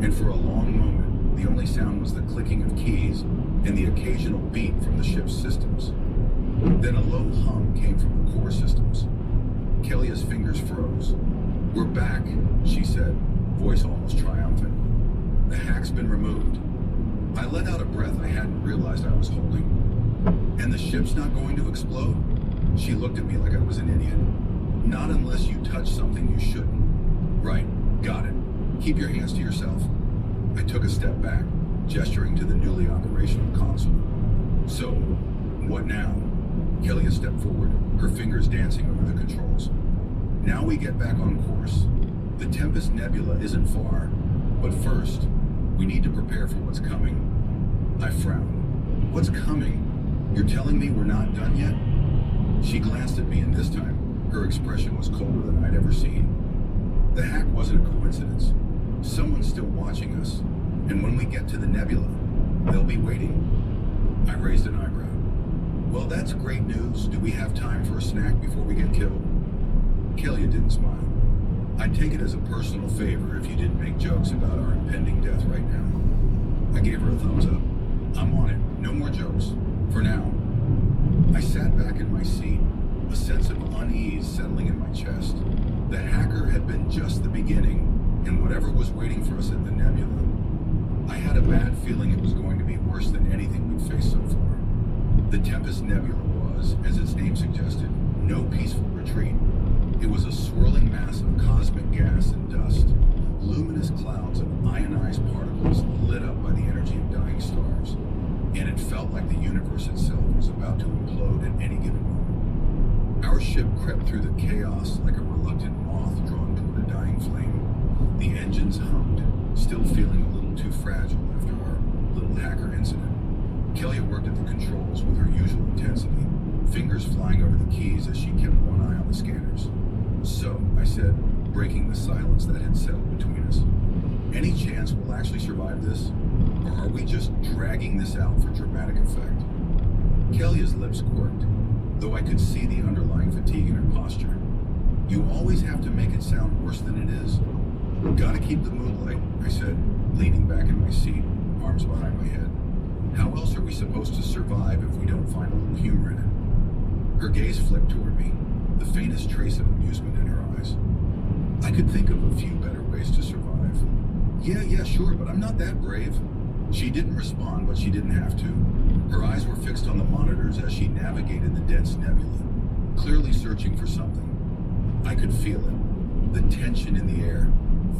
And for a long moment, the only sound was the clicking of keys and the occasional beat from the ship's systems. Then a low hum came from the core systems. Kelia's fingers froze. We're back, she said, voice almost triumphant. The hack's been removed. I let out a breath I hadn't realized I was holding. And the ship's not going to explode? She looked at me like I was an idiot. Not unless you touch something you shouldn't. Right, got it. Keep your hands to yourself. I took a step back, gesturing to the newly operational console. So, what now? Kelia stepped forward, her fingers dancing over the controls. Now we get back on course. The Tempest Nebula isn't far, but first, we need to prepare for what's coming. I frowned. What's coming? You're telling me we're not done yet? She glanced at me, and this time, her expression was colder than I'd ever seen. The hack wasn't a coincidence. Someone's still watching us, and when we get to the nebula, they'll be waiting. I raised an eyebrow. Well, that's great news. Do we have time for a snack before we get killed? Kelia didn't smile. I'd take it as a personal favor if you didn't make jokes about our impending death right now. I gave her a thumbs up. I'm on it. No more jokes. For now. I sat back in my seat, a sense of unease settling in my chest. The hacker had been just the beginning, and whatever was waiting for us at the nebula. I had a bad feeling it was going to be worse than anything we'd faced so far. The Tempest Nebula was, as its name suggested, no peaceful retreat. It was a swirling mass of cosmic gas and dust, luminous clouds of ionized particles lit up by the energy of dying stars, and it felt like the universe itself was about to implode at any given moment. Our ship crept through the chaos like a reluctant moth drawn toward a dying flame. The engines hummed, still feeling a little too fragile after our little hacker incident. Kelly worked at the controls with her usual intensity, fingers flying over the keys as she kept one eye on the scanners. So, I said, breaking the silence that had settled between us, any chance we'll actually survive this? Or are we just dragging this out for dramatic effect? Kelly's lips quirked, though I could see the underlying fatigue in her posture. You always have to make it sound worse than it is. Gotta keep the mood light, I said, leaning back in my seat, arms behind my head. How else are we supposed to survive if we don't find a little humor in it? Her gaze flicked toward me, the faintest trace of amusement in her eyes. I could think of a few better ways to survive. Yeah, sure, but I'm not that brave. She didn't respond, but she didn't have to. Her eyes were fixed on the monitors as she navigated the dense nebula, clearly searching for something. I could feel it, the tension in the air,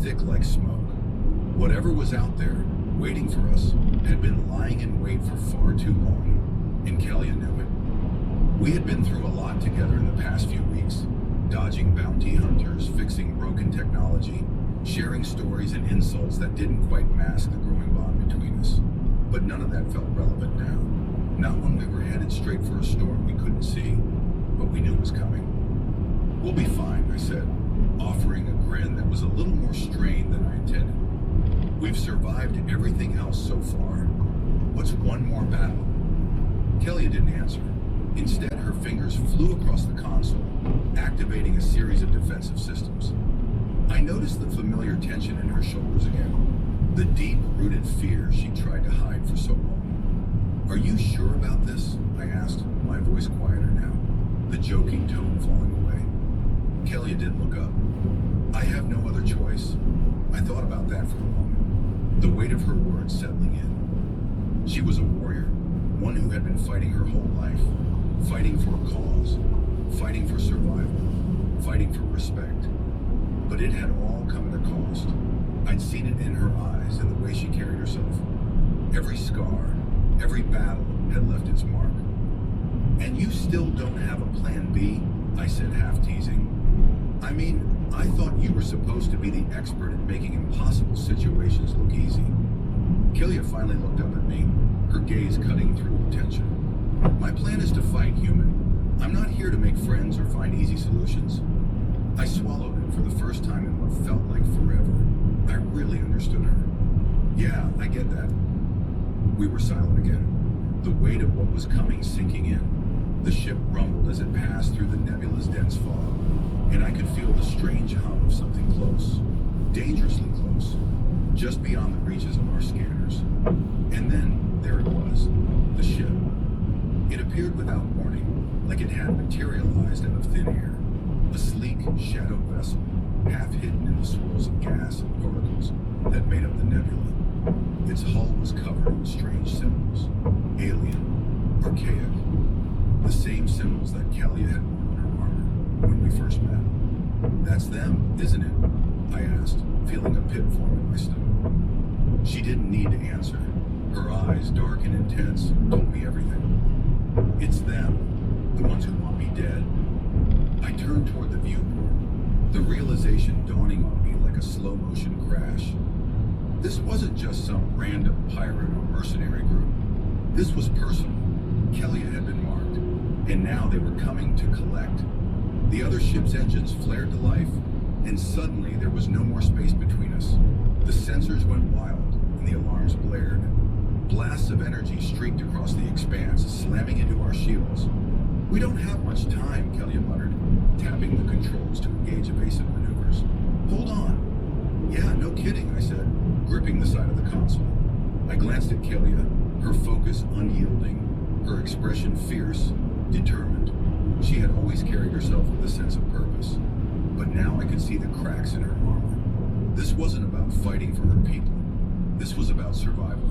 thick like smoke. Whatever was out there, waiting for us, had been lying in wait for far too long, and Kelly knew it. We had been through a lot together in the past few weeks, dodging bounty hunters, fixing broken technology, sharing stories and insults that didn't quite mask the growing bond between us. But none of that felt relevant now. Not when we were headed straight for a storm we couldn't see, but we knew was coming. We'll be fine, I said, offering a grin that was a little more strained than I intended. We've survived everything else so far. What's one more battle? Kelly didn't answer. Instead, her fingers flew across the console, activating a series of defensive systems. I noticed the familiar tension in her shoulders again, the deep-rooted fear she tried to hide for so long. Are you sure about this? I asked, my voice quieter now, the joking tone falling away. Kelly didn't look up. I have no other choice. I thought about that for a moment, the weight of her words settling in. She was a warrior, one who had been fighting her whole life, fighting for a cause, fighting for survival, fighting for respect. But it had all come at a cost. I'd seen it in her eyes and the way she carried herself. Every scar, every battle had left its mark. And you still don't have a plan B? I said, half teasing. I mean, I thought you were supposed to be the expert at making impossible situations look easy. Killia finally looked up at me, her gaze cutting through the tension. My plan is to fight human. I'm not here to make friends or find easy solutions. I swallowed it for the first time in what felt like forever. I really understood her. Yeah, I get that. We were silent again, the weight of what was coming sinking in. The ship rumbled as it passed through the nebula's dense fog, and I could feel the strange hum of something close, dangerously close, just beyond the reaches of our scanners. And then, there it was, the ship. It appeared without warning, like it had materialized out of thin air. A sleek, shadowed vessel, half hidden in the swirls of gas and particles that made up the nebula. Its hull was covered in strange symbols, alien, archaic, the same symbols that Kelly had worn on her armor when we first met. That's them, isn't it? I asked, feeling a pit form in my stomach. She didn't need to answer. Her eyes, dark and intense, told me everything. It's them, the ones who want me dead. I turned toward the viewport, the realization dawning on me like a slow-motion crash. This wasn't just some random pirate or mercenary group. This was personal. Kelly had been marked, and now they were coming to collect. The other ship's engines flared to life, and suddenly there was no more space between us. The sensors went wild, and the alarms blared. Blasts of energy streaked across the expanse, slamming into our shields. We don't have much time, Kelly muttered, tapping the controls to engage evasive maneuvers. Hold on. Yeah, no kidding, I said, gripping the side of the console. I glanced at Kelly, her focus unyielding, her expression fierce, determined. She had always carried herself with a sense of purpose, but now I could see the cracks in her armor. This wasn't about fighting for her people. This was about survival.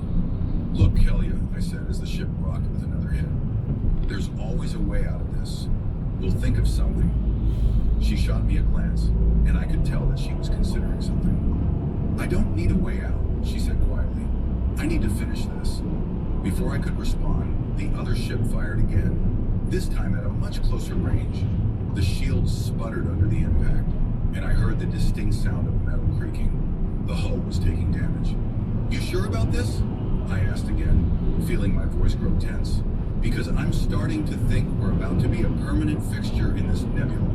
Look, Kelia, I said as the ship rocked with another hit. There's always a way out of this. We'll think of something. She shot me a glance, and I could tell that she was considering something. I don't need a way out, she said quietly. I need to finish this. Before I could respond, the other ship fired again, this time at a much closer range. The shield sputtered under the impact, and I heard the distinct sound of metal creaking. The hull was taking damage. You sure about this? I asked again, feeling my voice grow tense, because I'm starting to think we're about to be a permanent fixture in this nebula.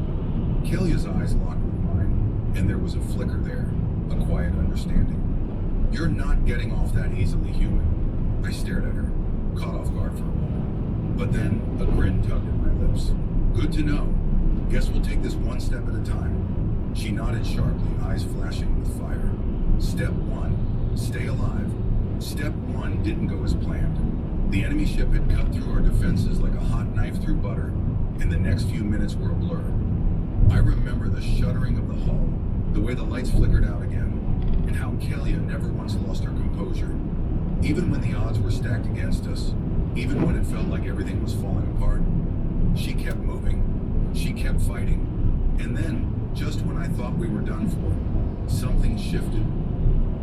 Kelia's eyes locked with mine, and there was a flicker there, a quiet understanding. You're not getting off that easily, human. I stared at her, caught off guard for a moment. But then a grin tugged at my lips. Good to know. Guess we'll take this one step at a time. She nodded sharply, eyes flashing with fire. Step 1, stay alive. Step 1 didn't go as planned. The enemy ship had cut through our defenses like a hot knife through butter, and the next few minutes were a blur. I remember the shuddering of the hull, the way the lights flickered out again, and how Kelia never once lost her composure. Even when the odds were stacked against us, even when it felt like everything was falling apart, she kept moving, she kept fighting. And then, just when I thought we were done for, something shifted.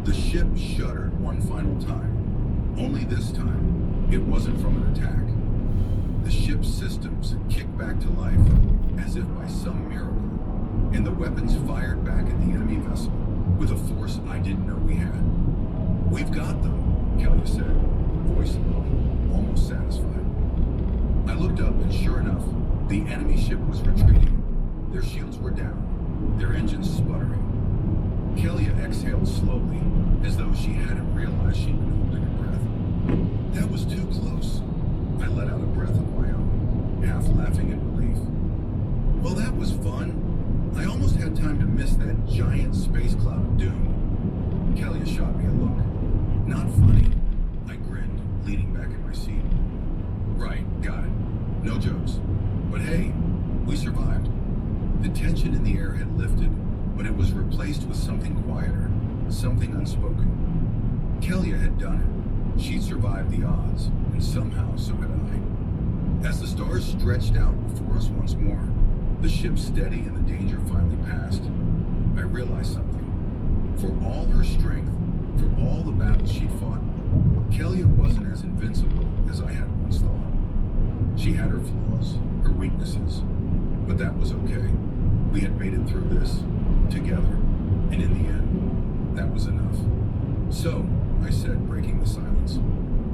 The ship shuddered one final time. Only this time, it wasn't from an attack. The ship's systems kicked back to life, as if by some miracle, and the weapons fired back at the enemy vessel with a force I didn't know we had. We've got them, Kelia said, voice low, almost satisfied. I looked up, and sure enough, the enemy ship was retreating. Their shields were down, their engines sputtering. Kelia exhaled slowly, as though she hadn't realized she'd been holding her breath. That was too close. I let out a breath of my own, half laughing in relief. Well, that was fun. I almost had time to miss that giant space cloud of doom. Kelia shot me a look. Not funny. I grinned, leaning back in my seat. Right, got it. No jokes. But hey, we survived. The tension in the air had lifted, but it was replaced with something quieter, something unspoken. Kelia had done it. She'd survived the odds, and somehow so had I. As the stars stretched out before us once more, the ship steady and the danger finally passed, I realized something. For all her strength, for all the battles she'd fought, Kelia wasn't as invincible as I had once thought. She had her flaws, her weaknesses, but that was okay. We had made it through this, together, and in the end, that was enough. So, I said, breaking the silence,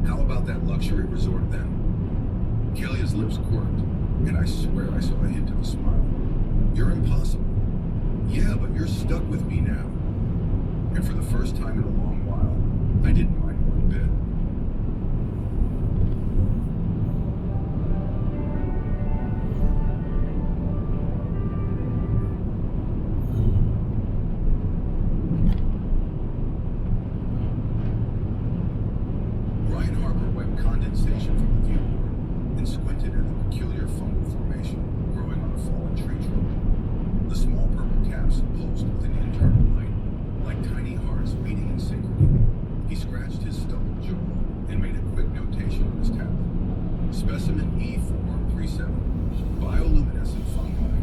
how about that luxury resort then? Kelia's lips quirked, and I swear I saw a hint of a smile. You're impossible. Yeah, but you're stuck with me now. And for the first time in a long while, I didn't mind one bit. Condensation from the viewport and squinted at the peculiar fungal formation growing on a fallen tree trunk. The small purple caps pulsed with an internal light, like tiny hearts beating in synchrony. He scratched his stubbled jaw and made a quick notation on his tablet. Specimen E437, bioluminescent fungi.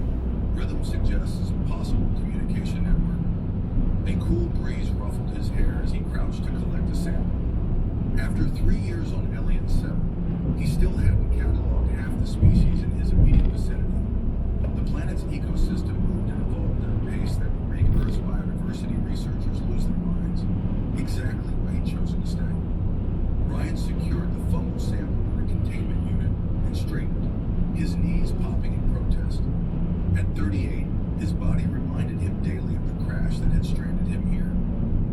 Rhythm suggests possible communication network. A cool breeze ruffled his hair as he crouched to collect a sample. After 3 years on Alien 7, he still hadn't cataloged half the species in his immediate vicinity. The planet's ecosystem moved and evolved at a pace that would make Earth's biodiversity researchers lose their minds. Exactly why he'd chosen to stay. Ryan secured the fungal sample in a containment unit and straightened, his knees popping in protest. At 38, his body reminded him daily of the crash that had stranded him here.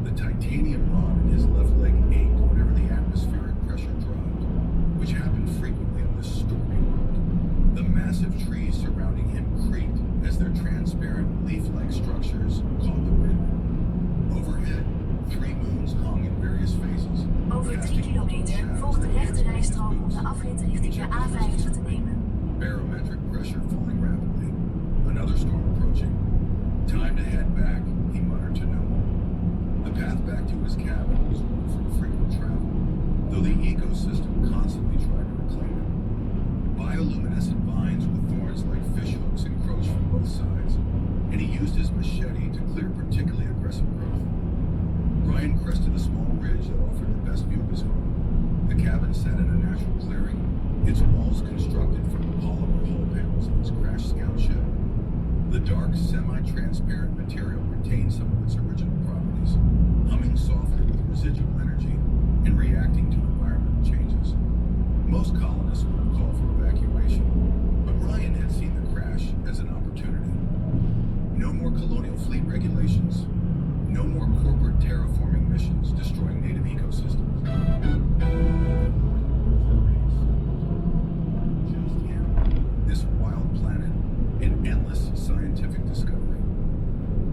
The titanium rod in his left leg ached whenever the atmospheric pressure dropped, which happened frequently on this stormy world. The massive trees surrounding him creaked as their transparent leaf-like structures caught the wind. Overhead, 3 moons hung in various phases, Over 3 casting multiple kilometer, rijstrook om de afrit richting de A50 te nemen. Barometric pressure falling rapidly. Another storm approaching. Time to head back, he muttered to no one. The path back to his cabin was one from frequent travel, though the ecosystem constantly tried to reclaim it. Bioluminescent vines with thorns like fishhooks encroached from both sides, and he used his machete to clear particularly aggressive growth. Ryan crested a small ridge that offered the best view of his home. The cabin sat in a natural clearing, its walls constructed from the polymer hull panels of its crashed scout ship. The dark, semi-transparent material retained some of its original properties, humming softly with residual energy and reacting to environmental changes. Most colonists would have called for evacuation, but Ryan had seen the crash as an opportunity. No more colonial fleet regulations, no more corporate terraforming missions destroying native ecosystems. Just him, this wild planet, and endless scientific discovery.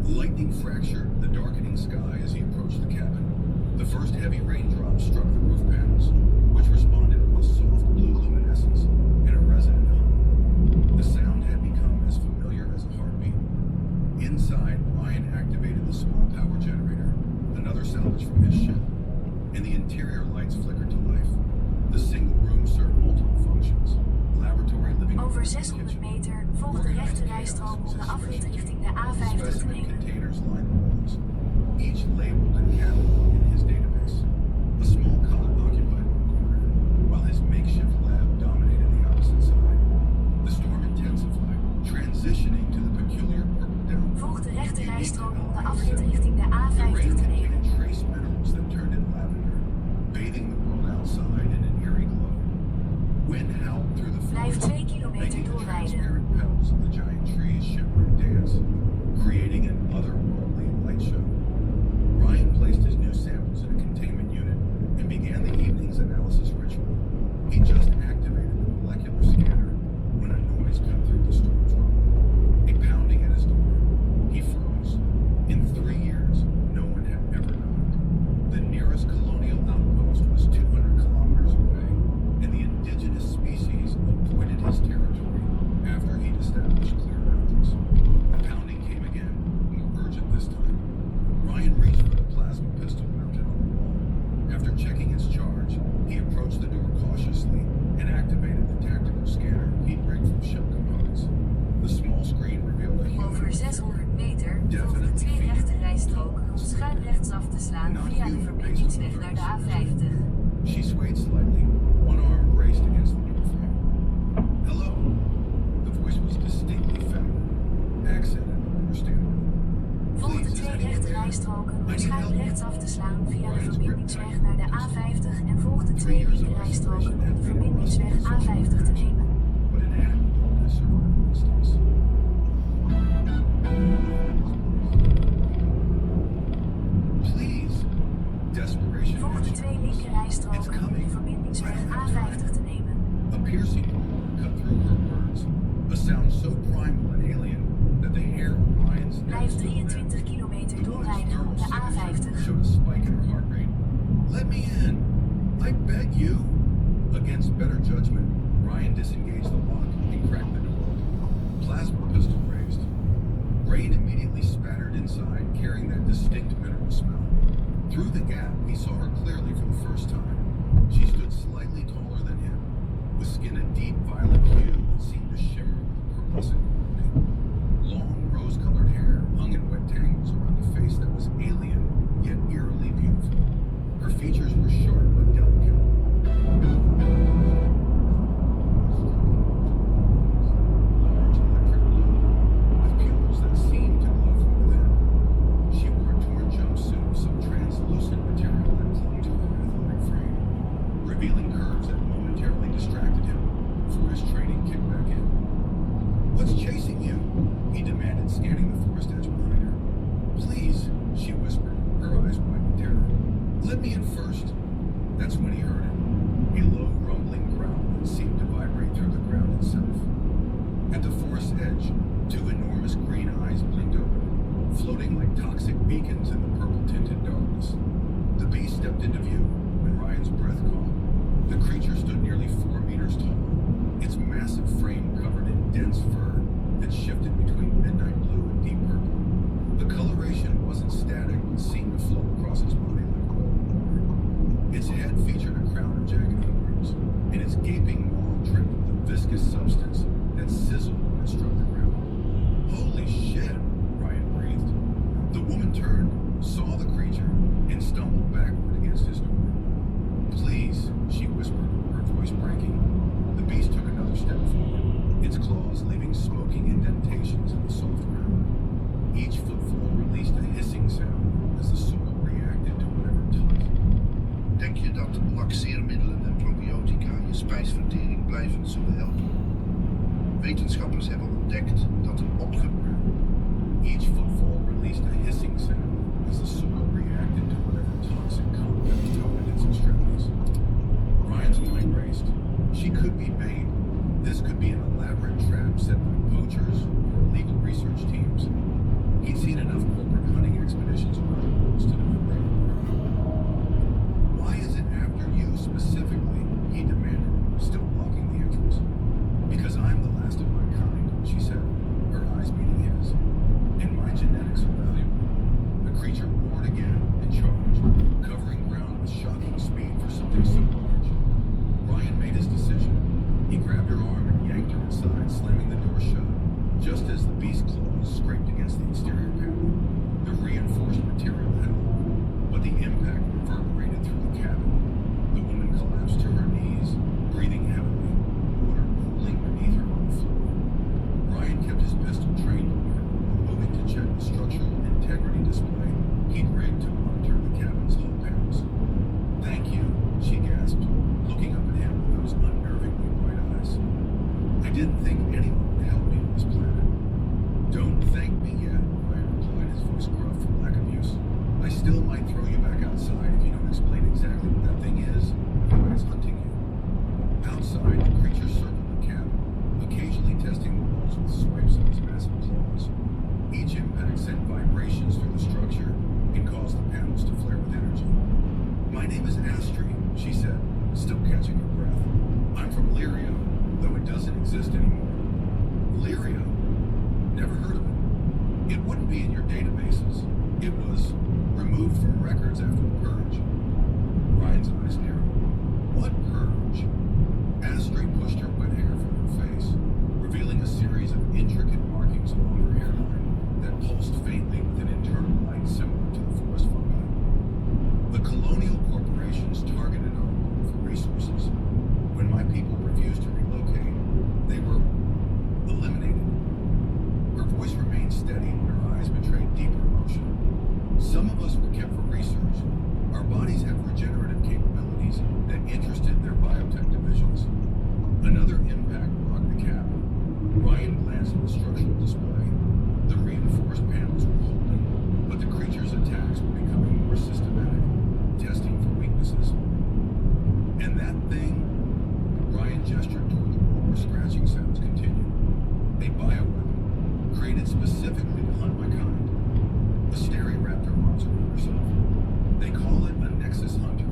Lightning fractured the darkening sky as he approached the cabin. The first heavy raindrops struck the roof panels, which responded with soft blue luminescence and a resonant hum. The sound had become as familiar as a heartbeat. Inside, Ryan activated the small power generator, another salvage from his ship, and the interior lights flickered to life. The single room served multiple functions. Laboratory, living room, Over 600 meter volgt de rechte rijstrook om de afrit richting de A50 te specimen nemen. containers lined the walls, each labeled and cataloged in his database. A small cot occupied one corner, while his makeshift lab dominated the opposite side. The storm intensified, transitioning to the peculiar purple downpour. Volg de rechte rijstrook om de afrit richting de The A50 rain te nemen. contained trace minerals that turned into lavender, bathing the world outside in an eerie glow. Wind howled through the Blijf forest, 2 kilometer making the doorrijden. transparent petals of the giant trees shimmer and dance, creating an otherworldly light show. Ryan placed his new samples in a containment unit and began the evening's analysis ritual. He just activated the molecular scanner when a noise cut through the storm's rumble. A pounding at his door. He froze. In 3 years, no one had ever knocked. The nearest colonial outpost was 200 kilometers away, and the indigenous species avoided his territory after he'd established clear boundaries. The pounding came again, more urgent this time. Ryan reached for the plasma pistol mounted on the wall. After checking its charge, he approached the door cautiously and activated the tactical scanner he'd rigged from ship components. The small screen revealed a human Over 600 meter volgt de definitely tweede rechte rijstrook om schuin rechtsaf te slaan via de verbindingsweg naar de A50. She swayed slightly, one arm braced against the doorframe. Hello. The voice was distinctly feminine, accented but understandable. Volg de Please, is 2 anyone rechte there? rijstroken om I need schuin help. rechtsaf te slaan via de verbindingsweg naar de A50 en volg de 2 linker rijstroken om de verbindingsweg A50 te nemen. But it hadn't dulled his survival instincts. Please. Desperation. Volg de had 2 linker rijstroken om de verbindingsweg A50 te nemen. A piercing roar cut through her words. A sound so primal and alien that the hair on Ryan's neck Blijf stood on 23 end. kilometer The woman's doorrijden om thermal de signature A50. showed a spike in her heart rate. Let me in. I beg you. Against better judgment, Ryan disengaged the lock and cracked the door open. Plasma pistol raised. Rain immediately spattered inside, carrying that distinct mineral smell. Through the gap, he saw her clearly for the first time. She stood slightly taller than him, with skin a deep violet hue that seemed to shimmer with purplescent quality. Long, rose-colored hair hung in wet tangles around a face that was alien, yet eerily beautiful. Her features were sharp but delicate. Large electric blue, with pupils that seemed to glow from within. She wore a torn jumpsuit of some translucent material that clung to her athletic frame, revealing curves that momentarily distracted him before his training kicked back in. What's chasing you? He demanded, scanning the forest edge behind her. Please, she whispered, her eyes wide with terror. Let me in first. That's when he heard it. A low, rumbling growl that seemed to vibrate through the ground itself. At the forest edge, 2 enormous green eyes blinked open, floating like toxic beacons in the purple-tinted darkness. The beast stepped into view when Ryan's breath caught. The bewijsvertering blijvend zullen helpen. Wetenschappers hebben ontdekt dat een opgebruik. Each footfall released a hissing sound as the soil reacted to whatever toxic compound coated its extremities. Ryan's mind raced. She could be bait. This could be an elaborate trap set by poachers or illegal research teams. He'd seen enough corporate hunting expeditions around the world to know they were. Why is it after you specifically, he demanded, still blocking the entrance? Because I'm the last of my kind, she said, her eyes meeting his. And my genetics are valuable. The creature roared again and charged, covering ground with shocking speed for something so large. Ryan made his decision. He grabbed her arm and yanked her inside, slamming the door shut, just as the beast's claws scraped against the exterior panel. The reinforced material held, but the impact reverberated through the cabin. The woman collapsed to her knees, breathing heavily, water pooling beneath her on the floor. Ryan kept his pistol trained on her, moving to check the structural integrity display he'd rigged to monitor the cabin's hull panels. Thank you, she gasped, looking up at him with those unnervingly bright eyes. I didn't think anyone would help me on this planet. Don't thank me yet, Ryan replied, his voice gruff from lack of use. I still might throw you back outside if you don't explain exactly what that thing is and why it's hunting you. Outside, the creature circled the cabin, occasionally testing the walls with swipes of its massive claws. Each impact sent vibrations through the structure and caused the panels to flare with energy. My name is Astrid, she said, still catching her breath. I'm from Lyria, though it doesn't exist anymore. Lyria? Never heard of it. It wouldn't be in your databases. It was removed from records after the purge. Ryan's eyes narrowed. What purge? Astrid pushed her wet hair from her face, revealing a series of intricate markings along her hairline that pulsed faintly with an internal light similar to the forest fungi. The colonial corporations targeted our world for resources. When my people refused to relocate, they were eliminated. Her voice remained steady when her eyes betrayed deeper emotion. Some of us were kept for research. Our bodies have regenerative capabilities that interested their biotech divisions. Another impact rocked the cabin. Ryan glanced at the structural display. The reinforced panels were holding, but the creature's attacks were becoming more systematic, testing for weaknesses. And that thing, Ryan gestured toward the wall where scratching sounds continued. A bioweapon, created specifically to hunt my kind. Asteri wrapped her arms around herself. They call it a Nexus Hunter.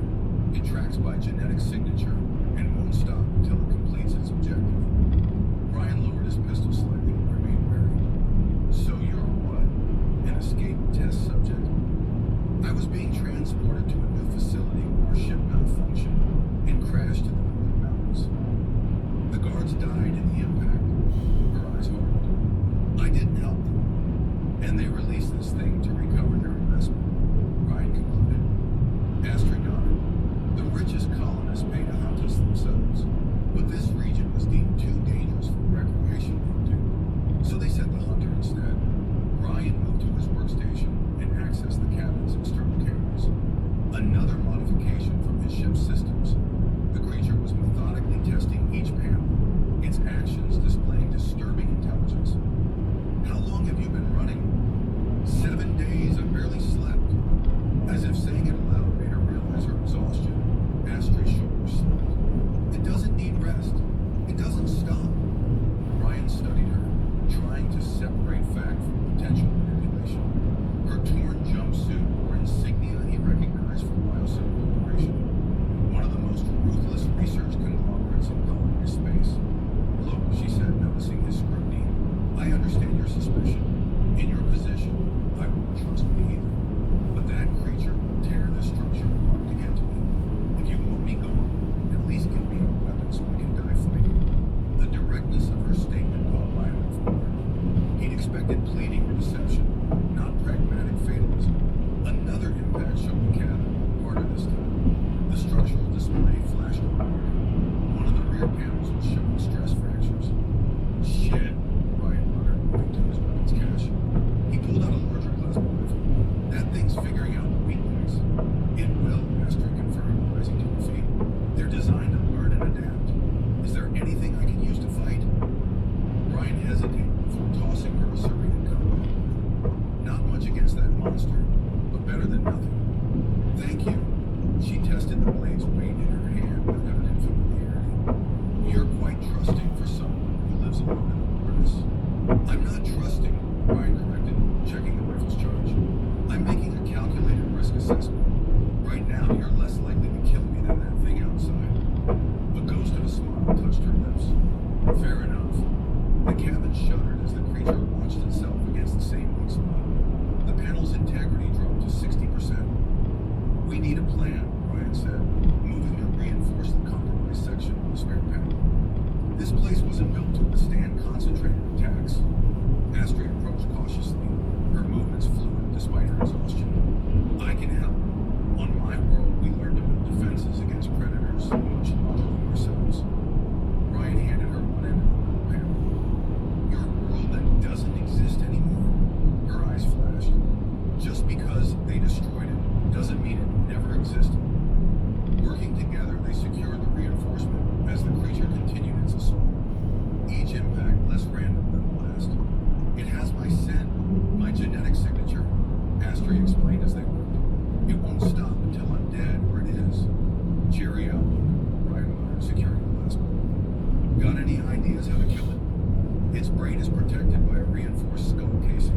It tracks by genetic signature and won't stop until it completes its objective. Ryan lowered his pistol slightly and remained wary. So you're what? An escaped test subject? I was being transported to a new facility where our ship malfunctioned and crashed in the monster, but better than nothing. Thank you. She tested the blade's weight in her hand with evident familiarity. You're quite trusting for someone who lives alone in the wilderness. I'm not trusting, Ryan corrected, checking the rifle's charge. I'm making a calculated risk assessment. Right now, you're less likely to kill me than that thing outside. A ghost of a smile touched her lips. Fair enough. The cabin shuddered as the creature watched itself against the same weak spot. The panel's integrity dropped to 60%. We need a plan, Ryan said, moving to reinforce the compromised section of the spare panel. This place wasn't built to withstand concentrated attacks. Astrid approached cautiously, her movements fluid despite her exhaustion. I can help. On my world, we learned to build defenses against predators much larger than ourselves. Ryan handed her one end of the metal panel. Your world that doesn't exist anymore? Her eyes flashed. Just because they destroyed it doesn't mean it never existed. Working together, they secured the reinforcement as the creature continued its assault. Each impact less random than the last. It has my scent, my genetic signature, Astrid explained as they worked. It won't stop until I'm dead, or it is. Cheery out, Ryan muttered, securing the last one. Got any ideas how to kill it? Its brain is protected by a reinforced skull casing.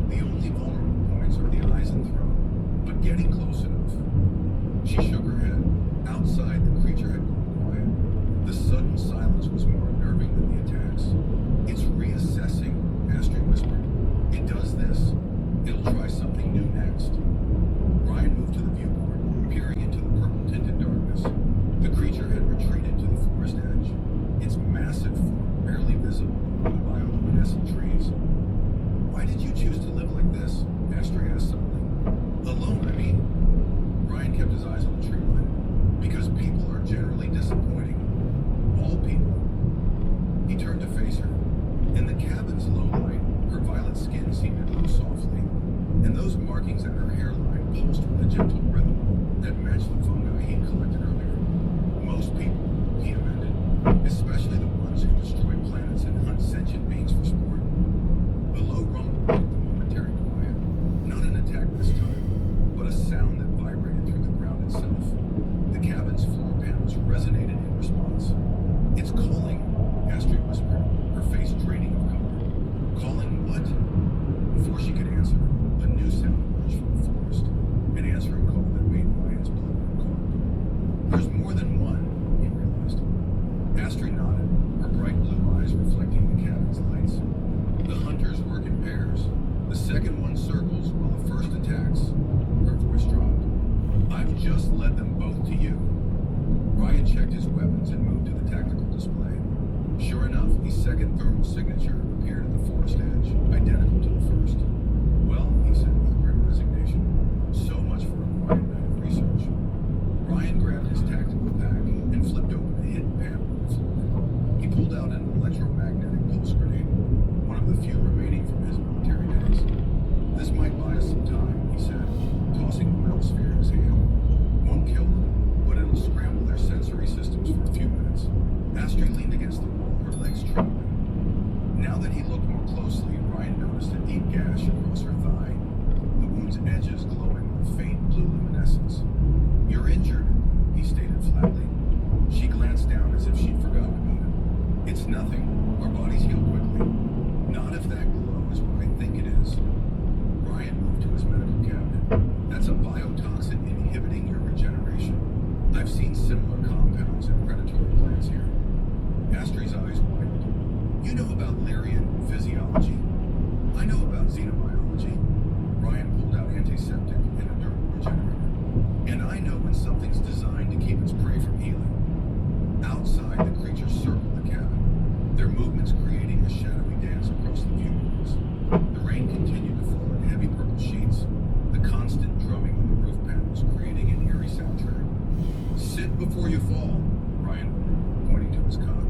The only vulnerable points are the eyes and throat, but getting close enough. She shook her head. Outside, the creature had gone quiet. The sudden silence was more unnerving than the attacks. It's reassessing, Astrid whispered. It does this. It'll try something new next. Ryan moved to the viewport, peering into the purple-tinted darkness. The creature had retreated to the forest edge, its massive form barely visible among the bioluminescent trees. Why did you choose to live like this? Astrid asked suddenly. Alone, I mean. Ryan kept his eyes on the tree line. Because people are generally disappointing. All people. He turned to face her. In the cabin's low light, her violet skin seemed to glow softly, and those markings at her hairline pulsed with a gentle rhythm that matched the fungi he'd collected earlier. Most people, he amended, especially the ones who destroy planets and hunt sentient beings for sport. A low rumble broke the momentary quiet. Not an attack this time, but a sound that vibrated through the ground itself. The cabin's floor panels resonated in response. It's calling, Astrid whispered, her face draining of color. Calling what? Before she could answer, a new sound emerged from the forest, an answering call that made Ryan's blood run cold. There's more than one, he realized. Astrid nodded, her bright blue eyes reflecting the cabin's lights. The hunters work in pairs. The second one circles while the first attacks. Her voice dropped. I've just led them both to you. Ryan checked his weapons and moved to the tactical display. Sure enough, the second thermal signature appeared at the forest edge, identical to the first. Well, he said with grim resignation, so much for a quiet night of research. Ryan grabbed his tactical pack and flipped open a hidden panel on the floor. He pulled out an electromagnetic pulse grenade, one of the few remaining from his military days. This might buy us some time, he said, tossing the metal sphere in his hand. Won't kill them, but it'll scramble their sensory systems for a few minutes. Astrid leaned against the wall, her legs trembling. Now that he looked more closely, Ryan noticed a deep gash across her thigh, the wound's edges glowing with faint blue luminescence. You're injured, he stated flatly. She glanced down as if she'd forgotten about it. It's nothing. Our bodies heal quickly. Not if that glow is what I think it is. Ryan moved to his medical cabinet. That's a biotoxin inhibiting your regeneration. I've seen similar compounds in predatory plants here. Astrid's eyes widened. You know about Lyrian physiology. I know about xenobiology. Ryan pulled out antiseptic and a durable regenerator. And I know when something's designed to keep its prey from healing. Outside, the creatures circled the cabin, their movements creating a shadowy dance across the viewports. The rain continued to fall in heavy purple sheets, the constant drumming on the roof panels creating an eerie soundtrack. Sit before you fall, Ryan ordered, pointing to his cot.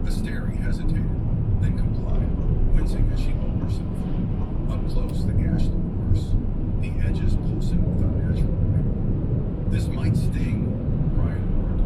Asteri hesitated, then complied, wincing as she lowered herself. Up close, the gash looked worse, the edges pulsing with unnatural light. This might sting, Ryan ordered,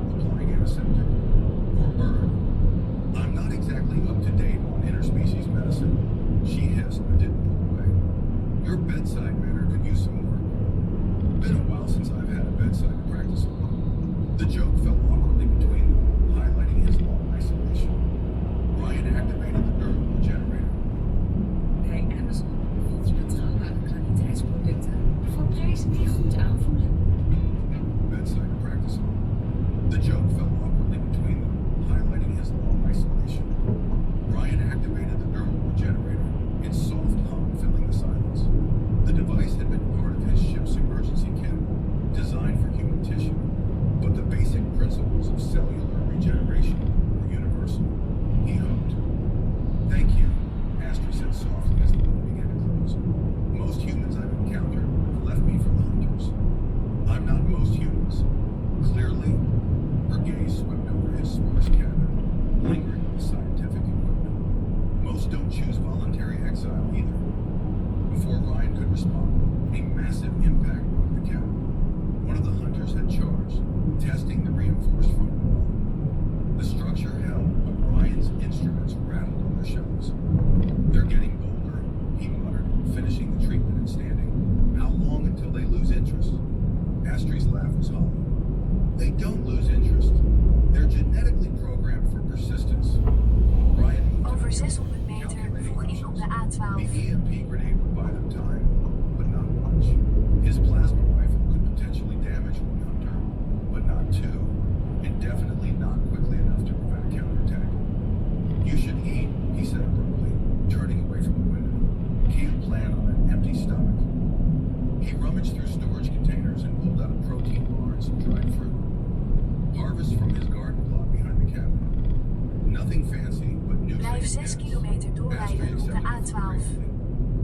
Blijf 6 kilometer doorrijden op de A12.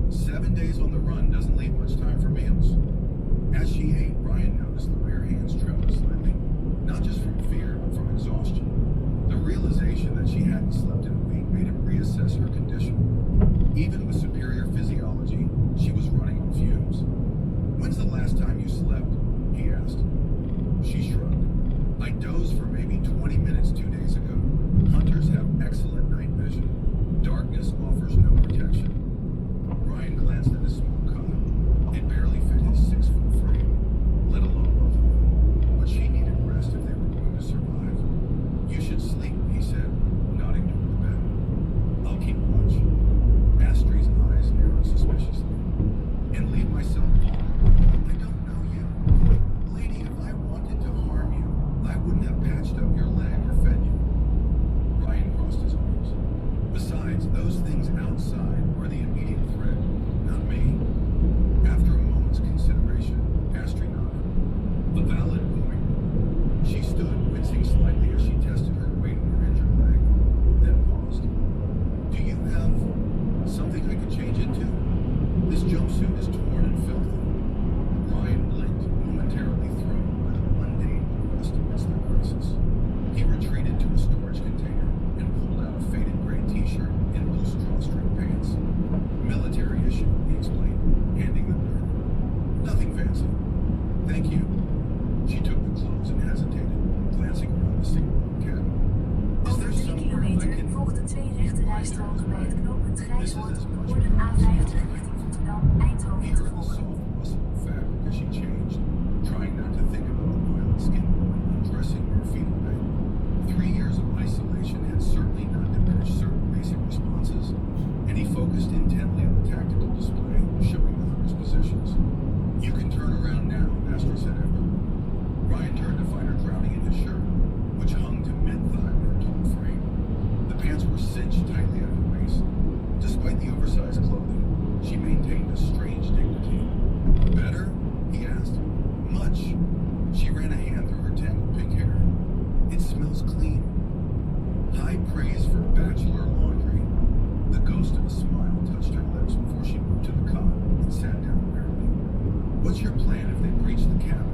7 days on the run doesn't leave much time for meals. As she ate, Ryan noticed the bare hands trembled slightly, not just from fear, but from exhaustion. The realization that she hadn't slept in a week made him reassess her condition. Even with superior physiology, she was running on fumes. When's the last time you slept? He asked. She shrugged. I dozed for maybe 20 minutes 2 days ago. Hunters have excellent night vision. Darkness offers no protection. Ryan glanced at his small cot. It barely fit his 6-foot frame, let alone both of them. But she needed rest if they were going to survive. You should sleep, he said, nodding toward the bed. I'll keep watch. Astri's eyes narrowed suspiciously. And leave myself alone. I don't know you. Lady, if I wanted to harm you, I wouldn't have patched up your leg or fed you. Ryan crossed his arms. Besides, those things outside are the immediate threat, not me. After a moment's consideration, Astrid nodded. A valid point. She stood, wincing slightly as she tested her weight on her injured leg, then paused. Do you have something I could change into? This jumpsuit is torn and filthy. Ryan blinked, momentarily thrown by the mundane request amidst the crisis. He retreated to a storage container and pulled out a faded gray t-shirt and loose drawstring pants. Military issue, he explained, handing them to her. Nothing fancy. Thank you. She took the clothes and hesitated, glancing around the single-room cabin. Is Over there 3 somewhere I kilometer can... volgden 2 rechte rijstroken bij het knooppunt Grijshoort op de Noorden A50 richting Rotterdam, Eindhoven He te heard the volgen. soft rustle of fabric as she changed, trying not to think about the violent skin blowing undressing her feet away. 3 years of isolation had certainly not diminished certain basic responses, and he focused intently on the tactical display showing the hunter's positions. You can turn around now, Astrid said after a moment. Ryan turned to find her drowning in his shirt, which hung to mid-thigh on her tall frame. The pants were cinched tightly at her waist. Despite the oversized clothing, she maintained a strange dignity. Better? He asked. Much. She ran a hand through her tangled pink hair. It smells clean. High praise for bachelor laundry. The ghost of a smile touched her lips before she moved to the cot and sat down wearily. What's your plan if they breach the cabin?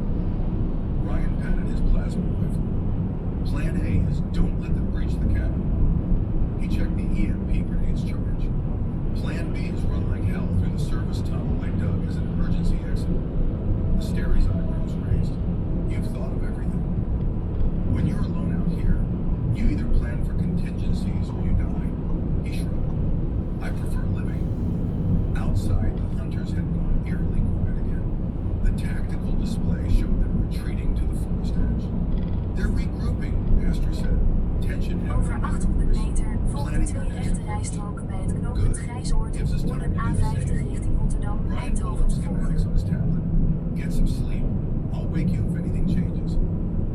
Ryan patted his plasma rifle. Plan A is don't let them breach the cabin. He checked the EMP grenades charge. Plan B is run like hell through the service tunnel I dug as an emergency exit. Asteri's eyebrows raised. You've thought of everything. When you're alone out here, you either plan for contingencies or you die. He shrugged. I prefer living. Outside, the hunters had gone eerily quiet again. The tactical display showed them retreating to the forest edge. They're regrouping, Astrid said. Tension had Over 800 meter volgden 2 rechte rijstroken bij het knooppunt Grijshoort op de Noorden A50 richting Rotterdam, Ryan Eindhoven pulled te up schematics volgen. on his tablet. Get some sleep. I'll wake you if anything changes.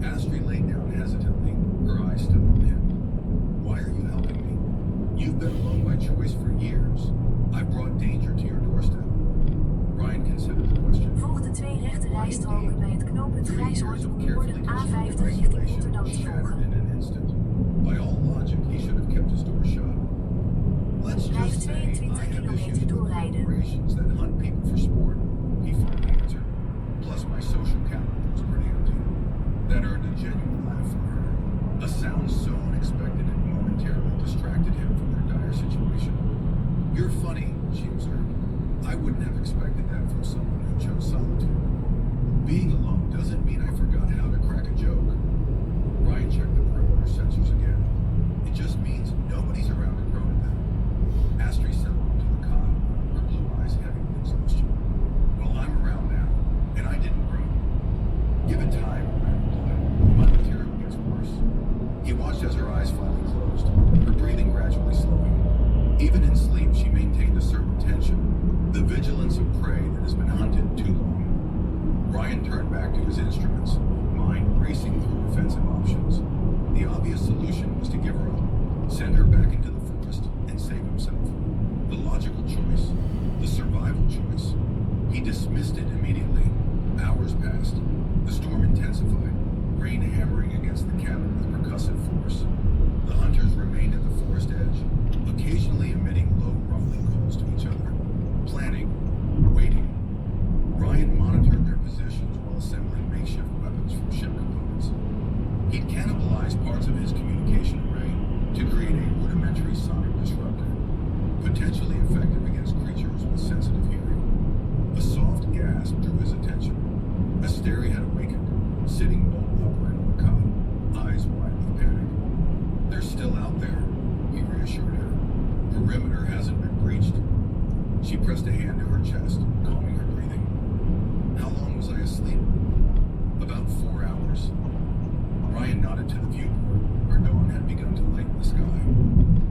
Astrid laid down hesitantly, her eyes still on him. Why are you helping me? You've been alone by choice for years. I've brought danger to your doorstep. Ryan considered the question. Volgden 2 rechte rijstroken bij het knooppunt Grijshoort op de Noorden A50 richting Rotterdam te shattered volgen. in an instant. By all logic, he should have kept his door shut. Let's Blijf just say I 22 have issues kilometer with doorrijden. corporations that hunt people for sport, he finally answered. Plus, my social capital was pretty empty. That earned a genuine laugh from her. A sound so unexpected it momentarily distracted him from their dire situation. You're funny, she observed. I wouldn't have expected that from someone who chose solitude. Being alone doesn't mean I forgot how to crack a joke. Ryan checked the perimeter sensors again. It just means nobody's around to groan at them. Astrid settled into the cot, her blue eyes heavy with exhaustion. Well, I'm around now, and I didn't groan. Give it time, Ryan replied. My material gets worse. He watched as her eyes finally closed, her breathing gradually slowing. Even in sleep, she maintained a certain tension, the vigilance of prey that has been hunted too long. Ryan turned back to his instruments, mind racing through offensive options. The obvious solution was to give her up, send her back into the forest, and save himself. The logical choice, the survival choice. He dismissed it immediately. Hours passed. The storm intensified, rain hammering against the cabin with percussive force. The hunters remained at the forest edge, occasionally pressed a hand to her chest, calming her breathing. How long was I asleep? About 4 hours. Ryan nodded to the viewport, where dawn had begun to lighten the sky.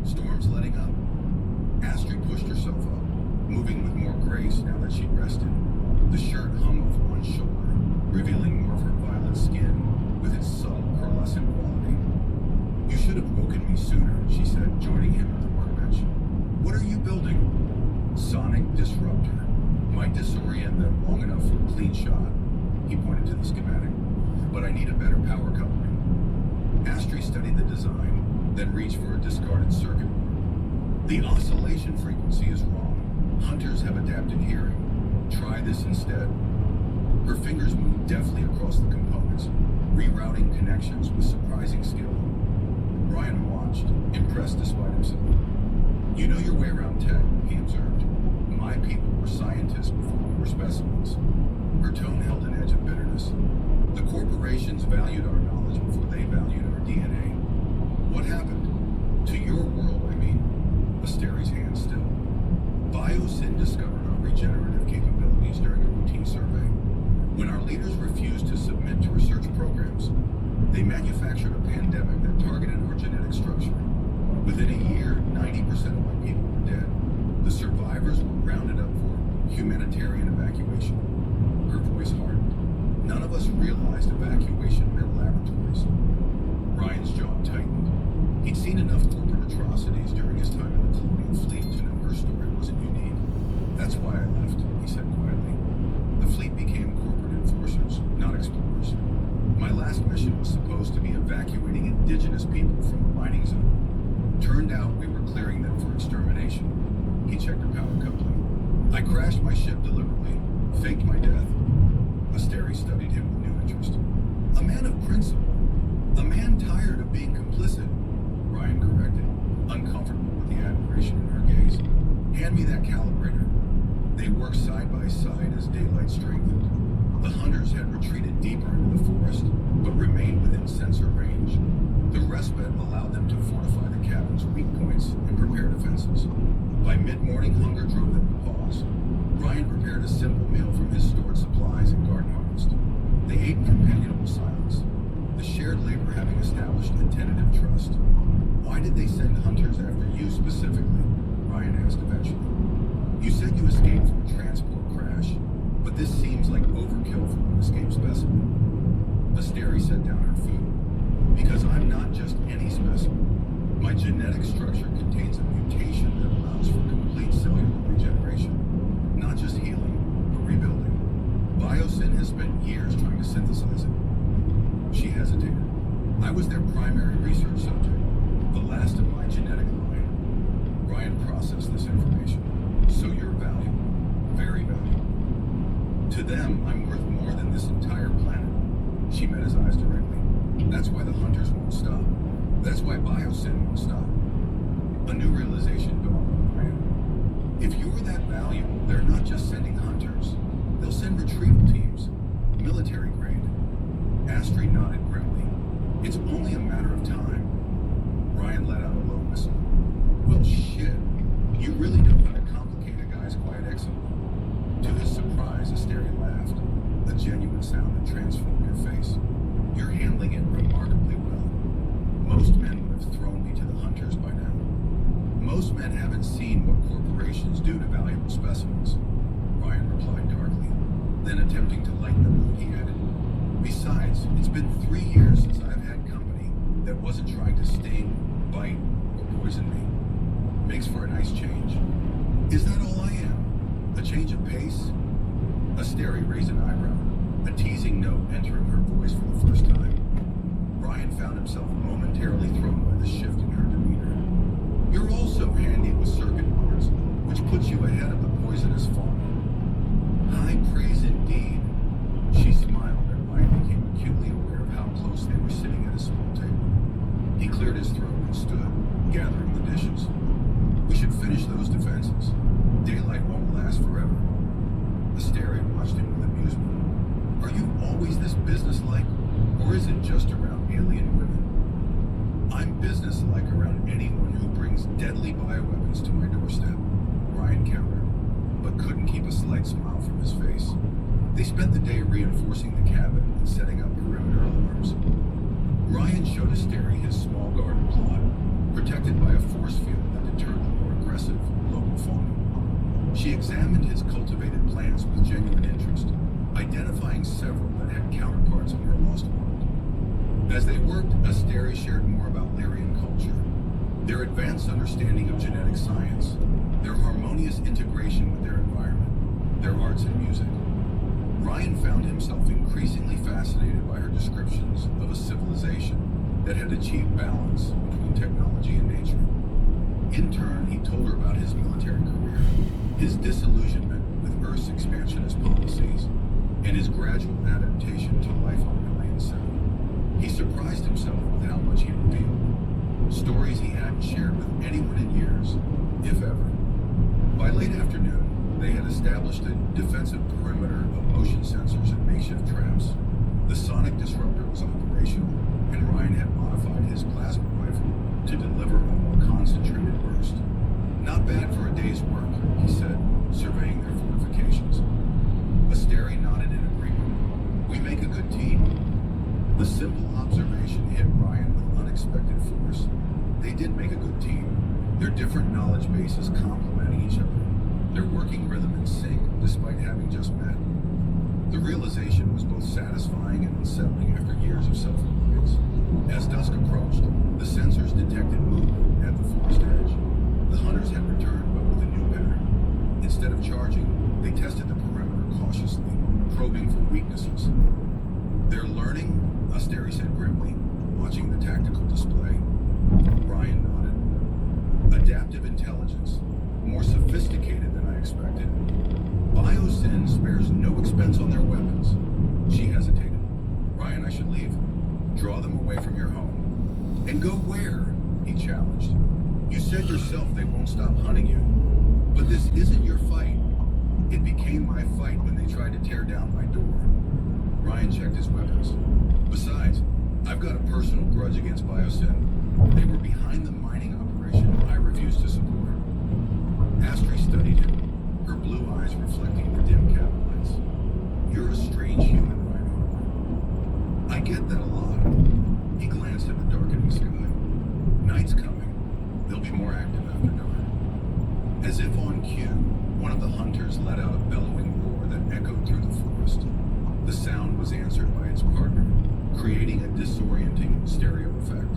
Storms letting up. Astrid pushed herself up, moving with more grace now that she'd rested. The shirt hung over one shoulder, revealing more of her violet skin with its subtle pearlescent quality. You should have woken me sooner, she said, joining him at the workbench. What are you building? Sonic disruptor. Might disorient them long enough for a clean shot. He pointed to the schematic. But I need a better power coupling. Astrid studied the design, then reached for a discarded circuit board. The oscillation frequency is wrong. Hunters have adapted hearing. Try this instead. Her fingers moved deftly across the components, rerouting connections with surprising skill. Ryan watched, impressed despite himself. You know your way around tech, he observed. My people were scientists before we were specimens. Her tone held an edge of bitterness. The corporations valued our knowledge before they valued our DNA. What happened? To your world, I mean. Asteri's hand still. Biosyn discovered our regenerative capabilities during a routine survey. When our leaders refused to submit to research programs, they manufactured a pandemic that targeted our genetic structure. Within a year, 90% of my people were dead. The survivors were rounded up for humanitarian evacuation. Her voice hardened. None of us realized evacuation meant laboratories. Ryan's jaw tightened. He'd seen enough corporate atrocities during his time in the colonial fleet to know her story wasn't unique. That's why I left, he said quietly. The fleet became corporate enforcers, not explorers. My last mission was supposed to be evacuating indigenous people from the mining zone. Turned out we were clearing them for extermination. He checked her power coupling. I crashed my ship deliberately, faked my death. Asteri studied him with new interest. A man of principle. A man tired of being complicit, Ryan corrected, uncomfortable with the admiration in her gaze. Hand me that calibrator. They worked side by side as daylight strengthened. The hunters had retreated deeper into the forest, but remained within sensor range. The respite allowed them to fortify the cabin's weak points and prepare defenses. By mid-morning, hunger drove them to pause. Ryan prepared a simple meal from his stored supplies and garden harvest. They ate in companionable silence, the shared labor having established a tentative trust. Why did they send hunters after you specifically? Ryan asked eventually. You said you escaped from a transport crash, but this seems like overkill for an escaped specimen. Asteri set down her food. Because I'm not just any specimen. My genetic structure contains a mutation that allows for complete cellular regeneration. Not just healing, but rebuilding. Biosyn has spent years trying to synthesize it. She hesitated. I was their primary research subject, the last of my genetic line. Ryan processed this information. So you're valuable. Very valuable. To them, I'm worth more than this entire planet. She met his eyes directly. That's why the hunters won't stop. That's why Biosyn won't stop. A new realization dawned on Ryan. If you're that valuable, they're not just sending hunters. They'll send retrieval teams. Military grade. Astrid nodded grimly. It's only a matter of time. Ryan let out a low whistle. Well, shit. You really know how to complicate a guy's quiet exile. To his surprise, Asteri laughed. A genuine sound that transformed her face. You're handling it remarkably well. Most men would have thrown me to the hunters by now. Most men haven't seen what corporations do to valuable specimens, Ryan replied darkly. Then attempting to lighten the mood, he added, besides, it's been 3 years since I've had company that wasn't trying to sting, bite, or poison me. Makes for a nice change. Is that all I am? A change of pace? Asteri raised an eyebrow, a teasing note entering her voice for the first time. Ryan found himself momentarily thrown by the shift in her demeanor. You're also handy with circuit boards, which puts you ahead of the poisonous fauna. High praise indeed. She smiled, and Ryan became acutely aware of how close they were sitting at a small table. He cleared his throat and stood, gathering the dishes. We should finish those defenses. Daylight won't last forever. Asteri watched him with amusement. Are you always this businesslike, or is it just around alien women? I'm businesslike around anyone who brings deadly bioweapons to my doorstep, Ryan countered. but couldn't keep a slight smile from his face. They spent the day reinforcing the cabin and setting up perimeter alarms. Ryan showed Asteri his small garden plot, protected by a force field that deterred the more aggressive local fauna. She examined his cultivated plants with genuine interest, identifying several that had counterparts in her lost world. As they worked, Asteri shared more about Lyrian culture, their advanced understanding of genetic science, their harmonious integration with their environment, their arts and music. Ryan found himself increasingly fascinated by her descriptions of a civilization that had achieved balance between technology and nature. In turn, he told her about his military career, his disillusionment with Earth's expansionist policies, and his gradual adaptation to life on Alien 7. He surprised himself with how much he revealed. Stories he hadn't shared with anyone in years, if ever. By late afternoon, they had established a defensive perimeter of motion sensors and makeshift traps. The sonic disruptor was operational, and Ryan had modified his plasma rifle to deliver a more concentrated burst. Not bad for a day's work, he said, surveying their fortifications. Asteri nodded in agreement. We make a good team. The simple observation hit Ryan with unexpected force. They did make a good team. Their different knowledge bases complementing each other. Their working rhythm in sync, despite having just met. The realization was both satisfying and unsettling after years of self-reliance. As dusk approached, the sensors detected movement at the forest edge. The hunters had returned, but with a new pattern. Instead of charging, they tested the perimeter cautiously, probing for weaknesses. They're learning, Asteri said grimly, watching the tactical display. Ryan nodded. Adaptive intelligence, more sophisticated than I expected. Biosyn spares no expense on their weapons. She hesitated. Ryan, I should leave. Draw them away from your home. And go where? He challenged. You said yourself they won't stop hunting you. But this isn't your fight. It became my fight when they tried to tear down my door. Ryan checked his weapons. Besides, I've got a personal grudge against Biosyn. They were behind the mining operation I refused to support. Astri studied him, her blue eyes reflecting the dim cabin lights. You're a strange human, Ryan. I get that a lot. He glanced at the darkening sky. Night's coming. They'll be more active after dark. As if on cue, one of the hunters let out a bellowing roar that echoed through the forest. The sound was answered by its partner, creating a disorienting stereo effect.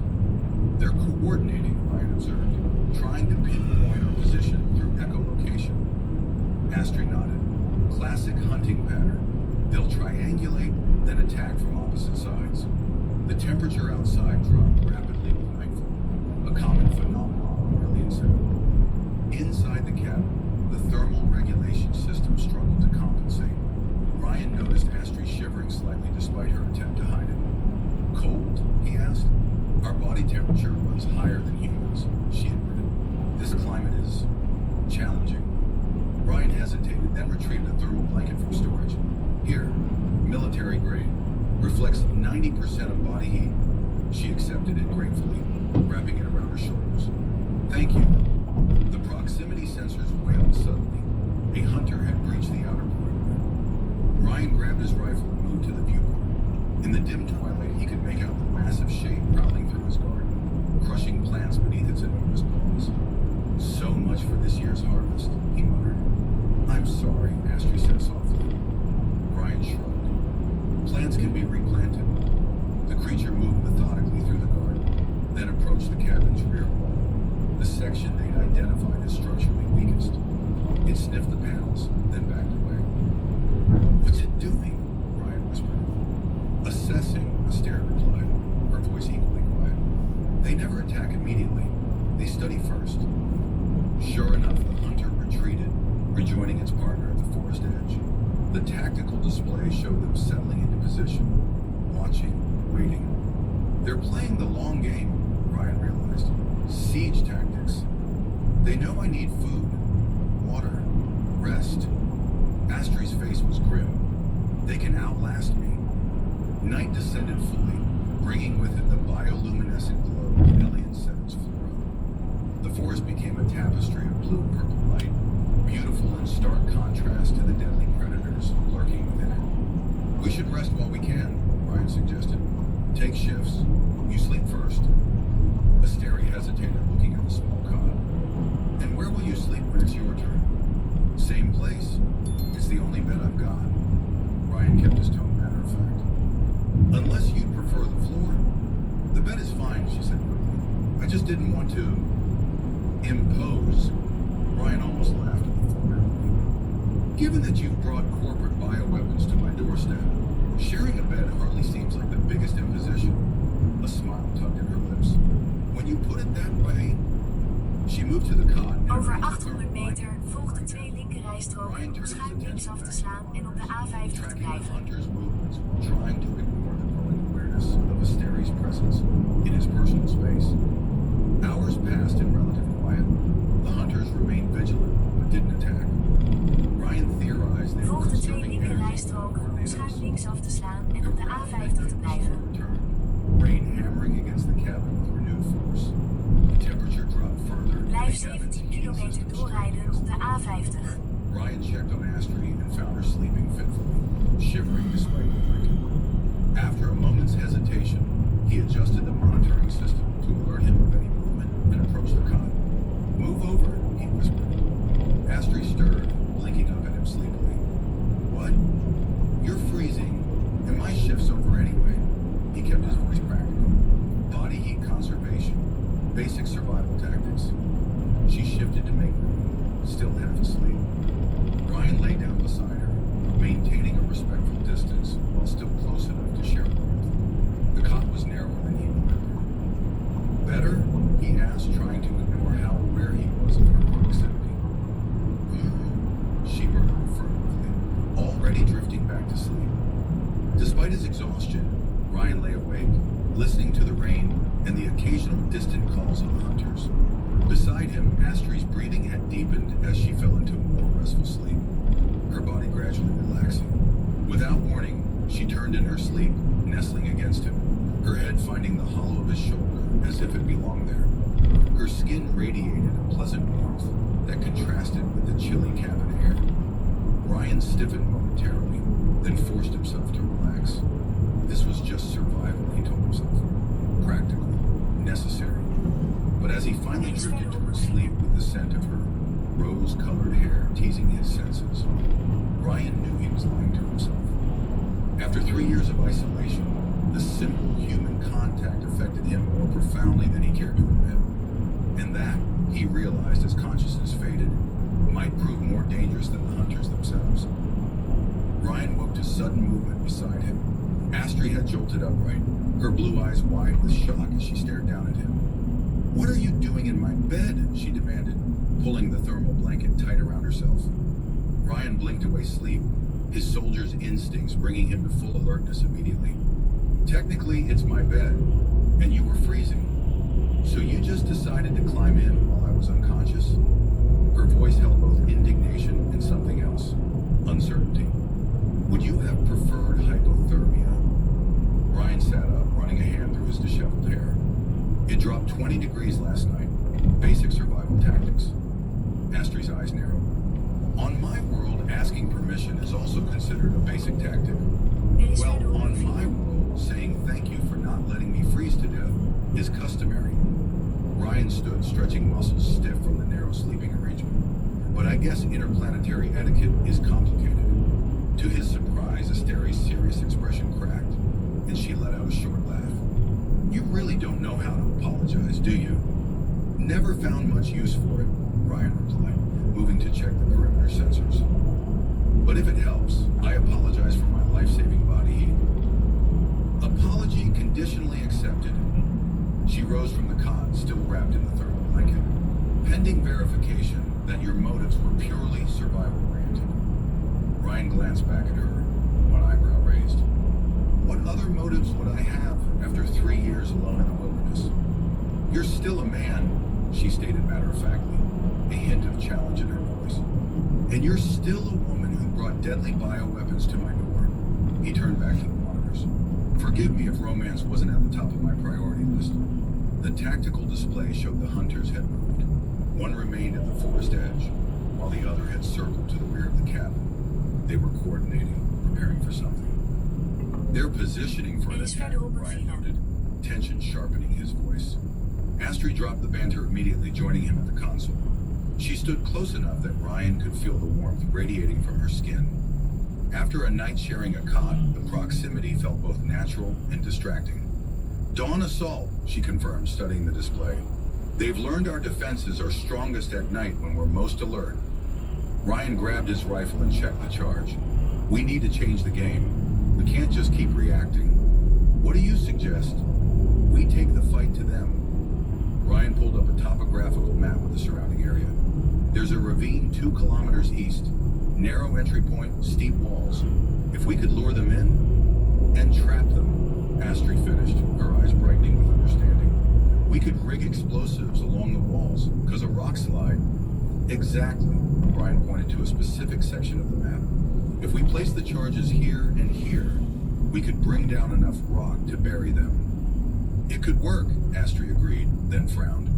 They're coordinating, Ryan observed, trying to pinpoint our position through echolocation. Astri nodded. Classic hunting pattern. They'll triangulate, then attack from opposite sides. The temperature outside dropped rapidly with nightfall, a common phenomenon on Alien 7. Inside the cabin, the thermal regulation system struggled to compensate. Ryan noticed Astri shivering slightly despite her attempt to hide it. Cold? He asked. Our body temperature runs higher than humans, she admitted. This climate is challenging. Ryan hesitated, then retrieved a thermal blanket from storage. Here, military grade. Reflects 90% of body heat. She accepted it gratefully, wrapping it around her shoulders. Thank you. The proximity sensors wailed suddenly. A hunter had breached the outer perimeter. Ryan grabbed his rifle and moved to the viewport. In the dim twilight, he could make out the massive shape prowling through his garden, crushing plants beneath its enormous paws. So much for this year's harvest, he muttered. I'm sorry, Astri said softly. Ryan shrugged. Plants can be replanted. The creature moved methodically through the garden, then approached the cabin's rear wall, the section they'd identified as structurally weakest. It sniffed the panels, then backed away. What's it doing? Ryan whispered. Assessing, Asteri replied, her voice equally quiet. They never attack immediately. They study first. Sure enough, the hunter retreated, rejoining its partner at the forest edge. The tactical display showed them settling into position, watching, waiting. They're playing the long game, Ryan realized. Siege tactics. They know I need food, water, rest. Astri's face was grim. They can outlast me. Night descended fully, bringing with it the bioluminescent glow of Alien 7's flora. The forest became a tapestry of blue and purple light, beautiful in stark contrast just didn't want to impose. Ryan almost laughed at the thought. Given that you've brought corporate bioweapons to my doorstep, sharing a bed hardly seems like the biggest imposition. A smile tugged at her lips. When you put it that way, she moved to the cot. and Over arranged 800 the meter volgden twee linkerrijstroken om schuin linksaf te slaan en op de A50 te tracking the blijven. hunter's movements while trying to ignore the growing awareness of Asteri's presence in his personal space. Hours passed in relative quiet. The hunters remained vigilant but didn't attack. Ryan theorized they were Volg de twee conserving energy linkerrijstroken om tornadoes. schuin linksaf te slaan en op de Their A50 te blijven. return. Rain hammering against the cabin with renewed force. The temperature dropped further. Blijf The cabin's 17 heat kilometer system doorrijden strained op de A50. Ryan checked on Astrid and found her sleeping fitfully, shivering despite the blanket. After a moment's hesitation, he adjusted the monitoring system to alert him of any movement and approached the cot. "Move over," he whispered. Astrid stirred, blinking up at him sleepily. "What? You're freezing, and my shift's over anyway." He kept his voice practical. Body heat conservation, basic survival tactics. She shifted to make room, still half asleep. Ryan lay down beside her, maintaining a respectful distance while still close enough to share warmth. The cot was narrower than he remembered. "Better?" he asked, trying to ignore how aware he was of her proximity. She murmured affirmatively, already drifting back to sleep. Despite his exhaustion, Ryan lay awake, listening to the rain and the occasional distant calls of the hunters. Beside him, Astrid's breathing had deepened as she fell into a more restful sleep, her body gradually relaxing. Without warning, she turned in her sleep, nestling against him, her head finding the hollow of his shoulder as if it belonged there. Her skin radiated a pleasant warmth that contrasted with the chilly cabin air. Ryan stiffened momentarily, then forced himself to relax. This was just survival, he told himself. Practical, necessary. But as he finally drifted towards sleep with the scent of her rose-colored hair teasing his senses, Ryan knew he was lying to himself. After 3 years of isolation, the simple human contact affected him more profoundly than he cared to admit. And that, he realized as consciousness faded, might prove more dangerous than the hunters themselves. Ryan woke to sudden movement beside him. Astrid had jolted upright, her blue eyes wide with shock as she stared down at him. "What are you doing in my bed?" she demanded, pulling the thermal blanket tight around herself. Ryan blinked away sleep, his soldier's instincts bringing him to full alertness immediately. "Technically, it's my bed, and you were freezing. So you just decided to climb in while I was unconscious?" Her voice held both indignation and something else, uncertainty. "Would you have preferred hypothermia?" Ryan sat up, running a hand through his disheveled hair. "It dropped 20 degrees last night. Basic survival tactics." Astrid's eyes narrowed. "On my world, asking permission is also considered a basic tactic. Well, on my world, saying thank you for not letting me freeze to death is customary." Ryan stood, stretching muscles stiff from the narrow sleeping arrangement. "But I guess interplanetary etiquette is complicated." To his surprise, Asteri's serious expression cracked, and she let out a short laugh. "You really don't know how to apologize, do you?" "Never found much use for it," Ryan replied, moving to check the perimeter sensors. "But if it helps, I apologize for my life-saving body heat." "Apology conditionally accepted." She rose from the cot, still wrapped in the thermal blanket. "Pending verification that your motives were purely survival-oriented." Ryan glanced back at her, one eyebrow raised. "What other motives would I have after 3 years alone in the wilderness?" "You're still a man," she stated matter-of-factly, a hint of challenge in her voice. "And you're still a woman who brought deadly bioweapons to my door." He turned back to the monitors. "Forgive me if romance wasn't at the top of my priority list." The tactical display showed the hunters had moved. One remained at the forest edge, while the other had circled to the rear of the cabin. They were coordinating, preparing for something. "They're positioning for an attack," Ryan noted, tension sharpening his voice. Astrid dropped the banter immediately, joining him at the console. She stood close enough that Ryan could feel the warmth radiating from her skin. After a night sharing a cot, the proximity felt both natural and distracting. "Dawn assault," she confirmed, studying the display. They've learned our defenses are strongest at night when we're most alert. Ryan grabbed his rifle and checked the charge. We need to change the game. We can't just keep reacting. What do you suggest? We take the fight to them. Ryan pulled up a topographical map of the surrounding area. There's a ravine 2 kilometers east. Narrow entry point, steep walls. If we could lure them in and trap them, Astrid finished, her eyes brightening with understanding. We could rig explosives along the walls, cause a rock slide. Exactly. Brian pointed to a specific section of the map. If we place the charges here and here, we could bring down enough rock to bury them. It could work, Astrid agreed, then frowned.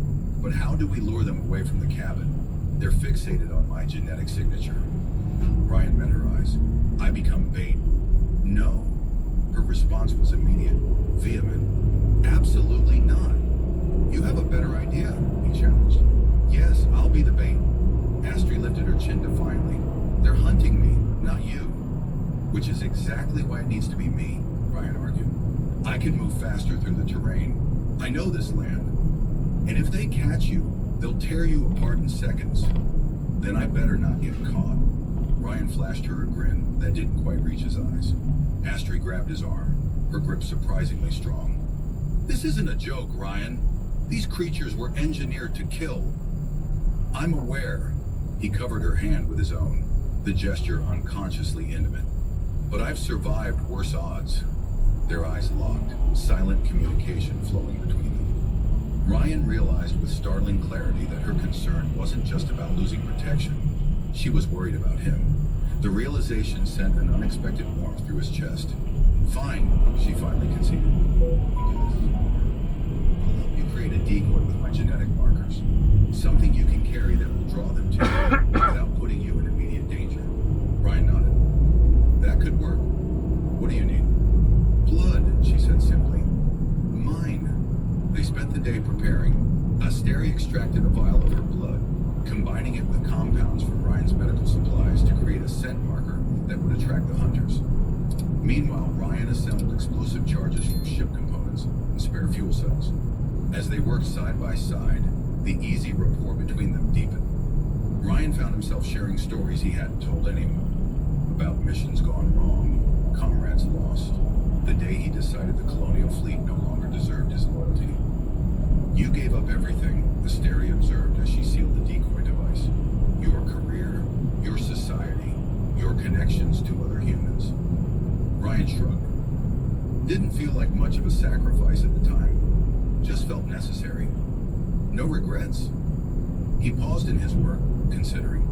But how do we lure them away from the cabin? They're fixated on my genetic signature. Brian met her eyes. I become bait. No. Her response was immediate, vehement. Absolutely not. You have a better idea, he challenged. Yes, I'll be the bait. Astrid lifted her chin defiantly. They're hunting me, not you. Which is exactly why it needs to be me, Brian argued. I can move faster through the terrain. I know this land. And if they catch you, they'll tear you apart in seconds. Then I better not get caught. Ryan flashed her a grin that didn't quite reach his eyes. Astrid grabbed his arm, her grip surprisingly strong. This isn't a joke, Ryan. These creatures were engineered to kill. I'm aware. He covered her hand with his own, the gesture unconsciously intimate. But I've survived worse odds. Their eyes locked, silent communication flowing between them. Ryan realized with startling clarity that her concern wasn't just about losing protection. She was worried about him. The realization sent an unexpected warmth through his chest. Fine, she finally conceded. I'll help you create a decoy with my genetic markers. Something you can carry that will draw them to you without putting you in immediate danger. Ryan nodded. That could work. What do you need? Blood, she said simply. Mine. They spent the day preparing. Asteri extracted a vial of her blood, combining it with compounds from Ryan's medical supplies to create a scent marker that would attract the hunters. Meanwhile, Ryan assembled explosive charges from ship components and spare fuel cells. As they worked side by side, the easy rapport between them deepened. Ryan found himself sharing stories he hadn't told anyone, about missions gone wrong, comrades lost, the day he decided the colonial fleet no longer deserved his loyalty. You gave up everything, Asteri observed as she sealed the decoy device. Your career, your society, your connections to other humans. Ryan shrugged. Didn't feel like much of a sacrifice at the time. Just felt necessary. No regrets. He paused in his work, considering.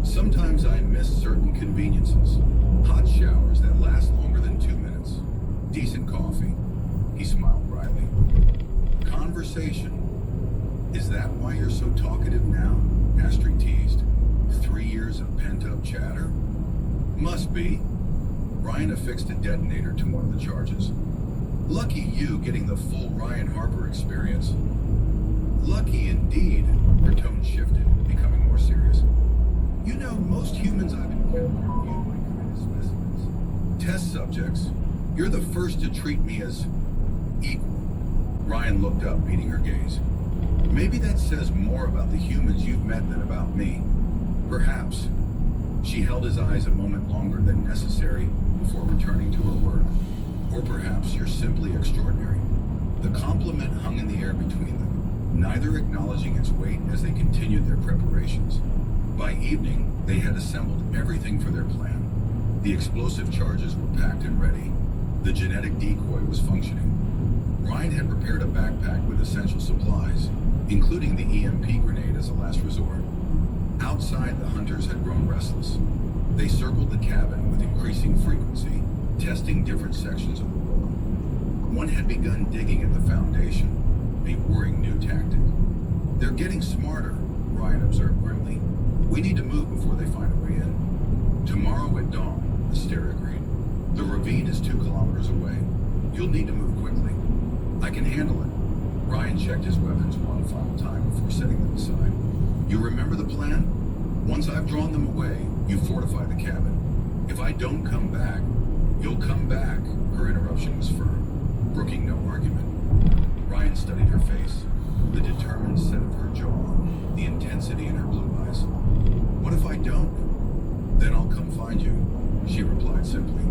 Sometimes I miss certain conveniences. Hot showers that last longer than 2 minutes. Decent coffee. He smiled wryly. Conversation. Is that why you're so talkative now? Astrid teased. 3 years of pent-up chatter? Must be. Ryan affixed a detonator to one of the charges. Lucky you getting the full Ryan Harper experience. Lucky indeed. Her tone shifted, becoming more serious. You know, most humans I've encountered view my kind of specimens. Test subjects. You're the first to treat me as equal. Ryan looked up, meeting her gaze. Maybe that says more about the humans you've met than about me. Perhaps. She held his eyes a moment longer than necessary before returning to her work. Or perhaps you're simply extraordinary. The compliment hung in the air between them, neither acknowledging its weight as they continued their preparations. By evening, they had assembled everything for their plan. The explosive charges were packed and ready. The genetic decoy was functioning. Ryan had prepared a backpack with essential supplies, including the EMP grenade as a last resort. Outside, the hunters had grown restless. They circled the cabin with increasing frequency, testing different sections of the wall. One had begun digging at the foundation, a worrying new tactic. They're getting smarter, Ryan observed grimly. We need to move before they find a way in. Tomorrow at dawn, Asteri agreed. The ravine is 2 kilometers away. You'll need to move quickly. I can handle it. Ryan checked his weapons one final time before setting them aside. You remember the plan? Once I've drawn them away, you fortify the cabin. If I don't come back, you'll come back. Her interruption was firm, brooking no argument. Ryan studied her face, the determined intensity in her blue eyes. What if I don't? Then I'll come find you, she replied simply,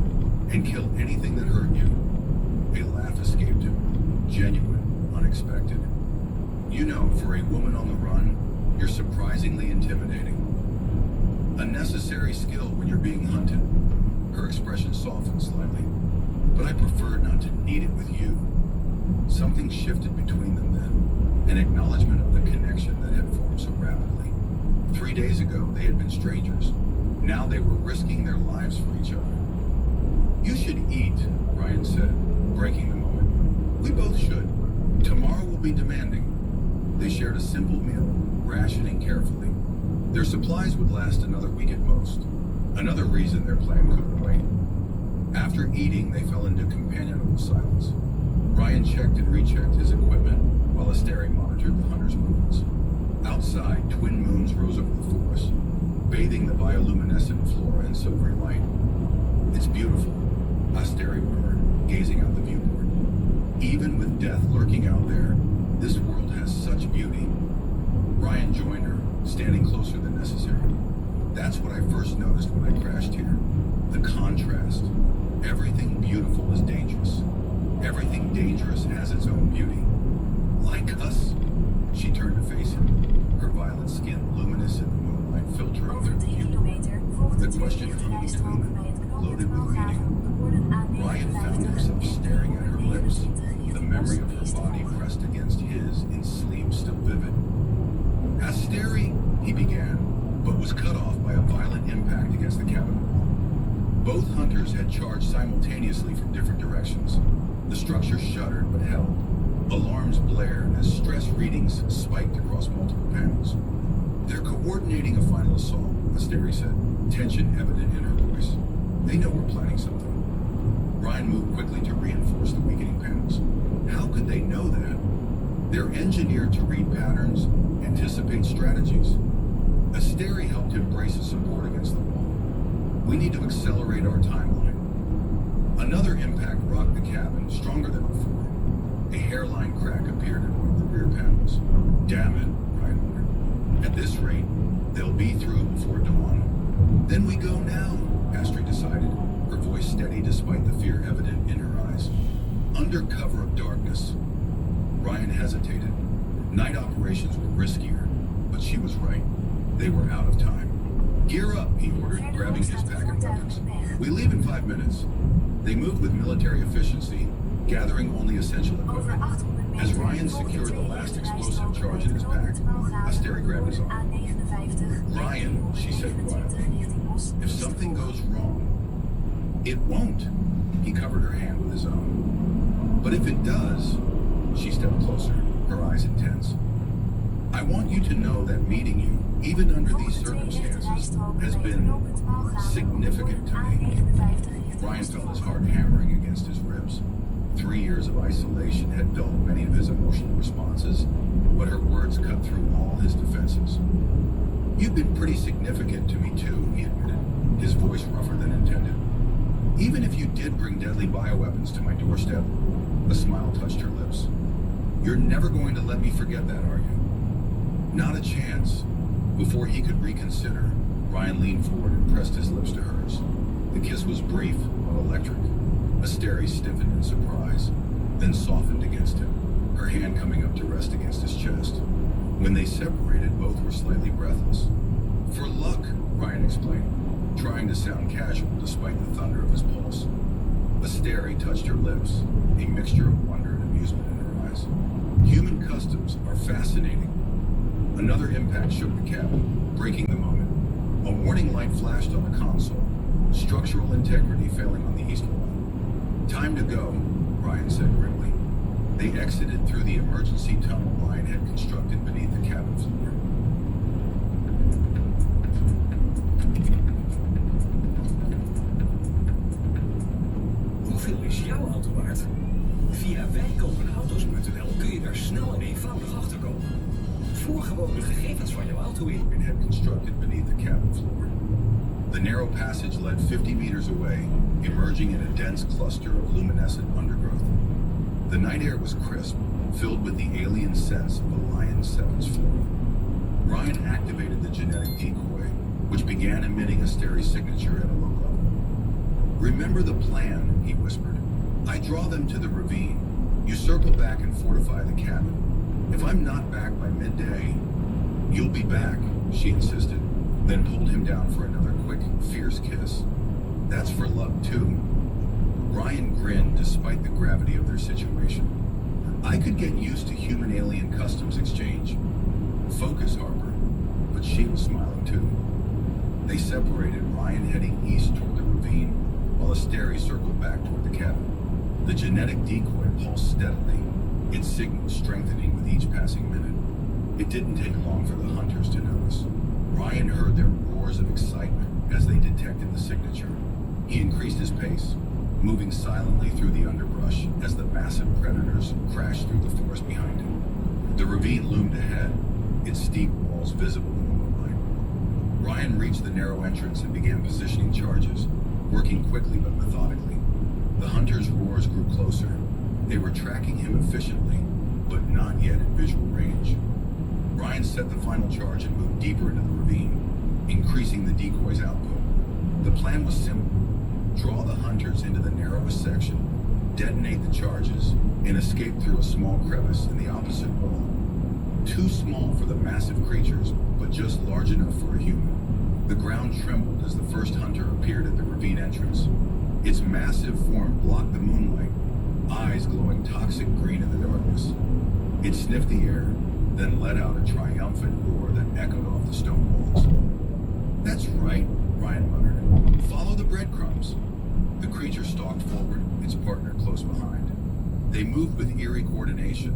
and kill anything that hurt you. A laugh escaped him, genuine, unexpected. You know, for a woman on the run, you're surprisingly intimidating. A necessary skill when you're being hunted. Her expression softened slightly. But I preferred not to need it with you. Something shifted between them then, an acknowledgement of the connection that had formed so rapidly. 3 days ago, they had been strangers. Now they were risking their lives for each other. You should eat, Ryan said, breaking the moment. We both should. Tomorrow will be demanding. They shared a simple meal, rationing carefully. Their supplies would last another week at most. Another reason their plan couldn't wait. After eating, they fell into companionable silence. Ryan checked and rechecked his equipment while Asteri monitored the hunter's movements. Outside, twin moons rose over the forest, bathing the bioluminescent flora in silvery light. It's beautiful, Asteri murmured, gazing out the viewport. Even with death lurking out there, this world has such beauty. Ryan joined her, standing closer than necessary. That's what I first noticed when I crashed here. The contrast. Everything beautiful is dangerous. Everything dangerous has its own beauty. Like us? She turned to face him, her violet skin luminous in the moonlight filtering Over through the 3 viewport. kilometer volgt The de question tweede hung between rijstrook bij het them, knooppunt loaded with Waalwijk meaning. op de borden Ryan found A59 himself en staring at her lips, 429 the richting memory of her Oost-West body volgt. pressed against his in sleep still vivid. Asteri, he began, but was cut off by a violent impact against the cabin wall. Both hunters had charged simultaneously from different directions. The structure shuddered but held. Alarms blared as stress readings spiked across multiple panels. They're coordinating a final assault, Asteri said, tension evident in her voice. They know we're planning something. Ryan moved quickly to reinforce the weakening panels. How could they know that? They're engineered to read patterns, anticipate strategies. Asteri helped him brace his support against the wall. We need to accelerate our timeline. Another impact rocked the cabin, stronger than before. A hairline crack appeared in one of the rear panels. Damn it, Ryan ordered. At this rate, they'll be through before dawn. Then we go now, Astrid decided, her voice steady despite the fear evident in her eyes. Under cover of darkness. Ryan hesitated. Night operations were riskier, but she was right. They were out of time. Gear up, he ordered, grabbing his pack of weapons. We leave in 5 minutes. They moved with military efficiency, gathering only essential Over equipment. 800 As meter Ryan volgt de secured the tweede last explosive rijstrook bij charge het in his pack, knooppunt Waalwijk Asteri grabbed his op de arm. A59 Ryan, she said quietly, richting if something goes wrong, it won't. He covered her hand with his own. But if it does, she stepped closer, her eyes intense. I want you to know that meeting you, even under these circumstances, has been significant to me. Ryan felt his heart hammering against his ribs. 3 years of isolation had dulled many of his emotional responses, but her words cut through all his defenses. You've been pretty significant to me too, he admitted, his voice rougher than intended. Even if you did bring deadly bioweapons to my doorstep, a smile touched her lips. You're never going to let me forget that, are you? Not a chance. Before he could reconsider, Ryan leaned forward and pressed his lips to hers. The kiss was brief, but electric. Asteri stiffened in surprise, then softened against him, her hand coming up to rest against his chest. When they separated, both were slightly breathless. For luck, Ryan explained, trying to sound casual despite the thunder of his pulse. Asteri touched her lips, a mixture of wonder and amusement in her eyes. Human customs are fascinating. Another impact shook the cabin, breaking the moment. A warning light flashed on the console, structural integrity failing on the east wall. Time to go, Ryan said grimly. They exited through the emergency tunnel Ryan had constructed beneath the cabin floor. Hoeveel is jouw auto waard? Via wijkopenauto's.nl kun je daar snel en eenvoudig achter komen. Voer gewoon de gegevens van jouw auto in. And had constructed beneath the cabin floor. The narrow passage led 50 meters away, emerging in a dense cluster of luminescent undergrowth. The night air was crisp, filled with the alien sense of a lion's seventh floor. Ryan activated began emitting a stereo signature at a low level. "Remember the plan," he whispered. "I draw them to the ravine. You circle back and fortify the cabin. If I'm not back by midday..." "You'll be back," she insisted, then pulled him down for another quick, fierce kiss. "That's for luck, too." Ryan grinned despite the gravity of their situation. "I could get used to human-alien customs exchange." "Focus, Harper." But she was smiling too. They separated, Ryan heading east toward the ravine, while Asteri circled back toward the cabin. The genetic decoy pulsed steadily, its signal strengthening with each passing minute. It didn't take long for the hunters to notice. Ryan heard their roars of excitement as they detected the signature. He increased his pace, moving silently through the underbrush as the massive predators crashed through the forest behind him. The ravine loomed ahead, its steep walls visible in the moonlight. Ryan reached the narrow entrance and began positioning charges, working quickly but methodically. The hunters' roars grew closer. They were tracking him efficiently, but not yet at visual range. Ryan set the final charge and moved deeper into the ravine, increasing the decoy's output. The plan was simple. Draw the hunters into the narrowest section, detonate the charges, and escape through a small crevice in the opposite wall. Too small for the massive creatures, but just large enough for a human. The ground trembled as the first hunter appeared at the ravine entrance. Its massive form blocked the moonlight, eyes glowing toxic green in the darkness. It sniffed the air, then let out a triumphant roar that echoed off the stone walls. "That's right," Ryan muttered. "Follow the breadcrumbs." The creature stalked forward, its partner close behind. They moved with eerie coordination,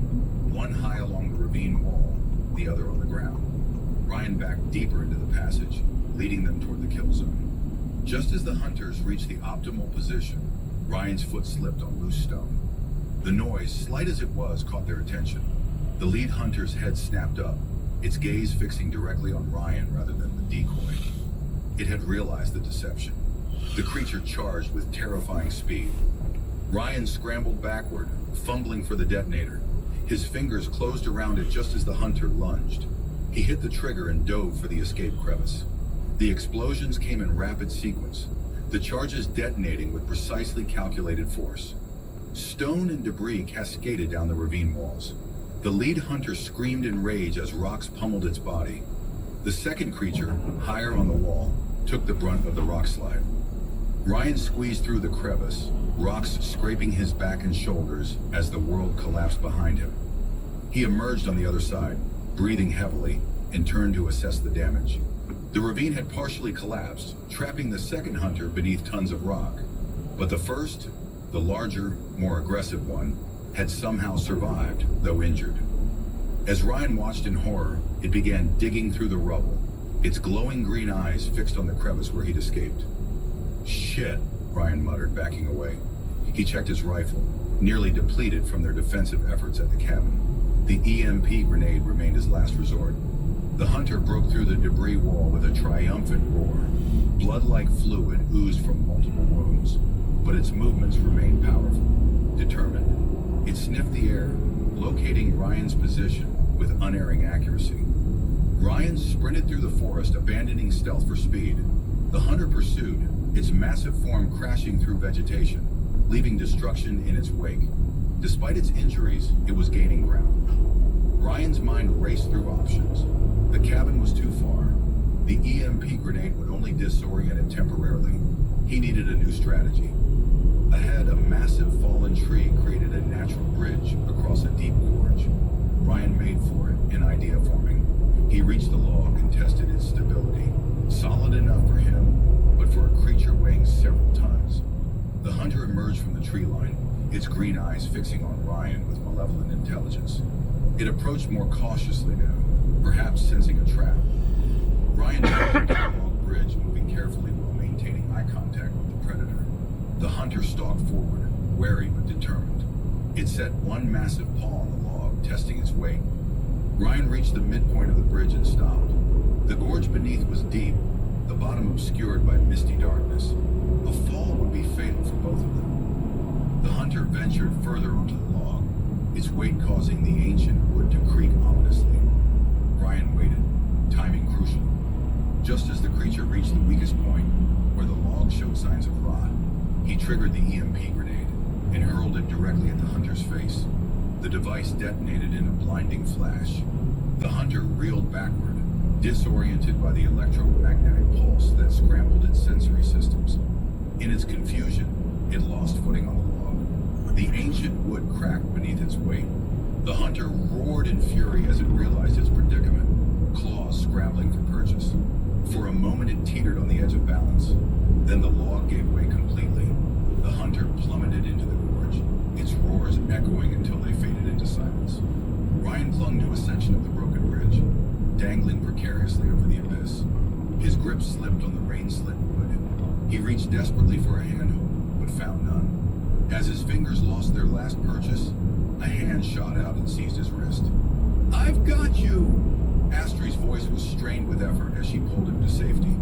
one high along the ravine wall, the other on the ground. Ryan backed deeper into the passage, leading them toward the kill zone. Just as the hunters reached the optimal position, Ryan's foot slipped on loose stone. The noise, slight as it was, caught their attention. The lead hunter's head snapped up, its gaze fixing directly on Ryan rather than the decoy. It had realized the deception. The creature charged with terrifying speed. Ryan scrambled backward, fumbling for the detonator. His fingers closed around it just as the hunter lunged. He hit the trigger and dove for the escape crevice. The explosions came in rapid sequence, the charges detonating with precisely calculated force. Stone and debris cascaded down the ravine walls. The lead hunter screamed in rage as rocks pummeled its body. The second creature, higher on the wall, took the brunt of the rock slide. Ryan squeezed through the crevice, rocks scraping his back and shoulders as the world collapsed behind him. He emerged on the other side, breathing heavily, and turned to assess the damage. The ravine had partially collapsed, trapping the second hunter beneath tons of rock. But the first, the larger, more aggressive one, had somehow survived, though injured. As Ryan watched in horror, it began digging through the rubble, its glowing green eyes fixed on the crevice where he'd escaped. "Shit," Ryan muttered, backing away. He checked his rifle, nearly depleted from their defensive efforts at the cabin. The EMP grenade remained his last resort. The hunter broke through the debris wall with a triumphant roar. Blood-like fluid oozed from multiple wounds, but its movements remained powerful, determined. It sniffed the air, locating Ryan's position with unerring accuracy. Ryan sprinted through the forest, abandoning stealth for speed. The hunter pursued, its massive form crashing through vegetation, leaving destruction in its wake. Despite its injuries, it was gaining ground. Ryan's mind raced through options. The cabin was too far. The EMP grenade would only disorient it temporarily. He needed a new strategy. Ahead, a massive fallen tree created a natural bridge across a deep gorge. Ryan made for it, an idea forming. He reached the log and tested its stability. Solid enough for him, but for a creature weighing several tons. The hunter emerged from the tree line, its green eyes fixing on Ryan with malevolent intelligence. It approached more cautiously now, perhaps sensing a trap. Ryan moved to the log bridge, moving carefully while maintaining eye contact with the predator. The hunter stalked forward, wary but determined. It set one massive paw on the log, testing its weight. Ryan reached the midpoint of the bridge and stopped. The gorge beneath was deep, the bottom obscured by misty darkness. A fall would be fatal for both of them. The hunter ventured further onto the log, its weight causing the ancient wood to creak ominously. Ryan waited, timing crucial. Just as the creature reached the weakest point, where the log showed signs of rot, he triggered the EMP grenade and hurled it directly at the hunter's face. The device detonated in a blinding flash. The hunter reeled backward, disoriented by the electromagnetic pulse that scrambled its sensory systems. In its confusion, it lost footing on the log. The ancient wood cracked beneath its weight. The hunter roared in fury as it realized its predicament, claws scrabbling for purchase. For a moment it teetered on the edge of balance. Then the log gave way completely. The hunter plummeted into the gorge, its roars echoing until they faded into silence. Ryan clung to a section of the broken bridge, dangling precariously over the abyss. His grip slipped on the rain-slit wood. He reached desperately for a handhold, but found none. As his fingers lost their last purchase, a hand shot out and seized his wrist. "I've got you!" Astri's voice was strained with effort as she pulled him to safety.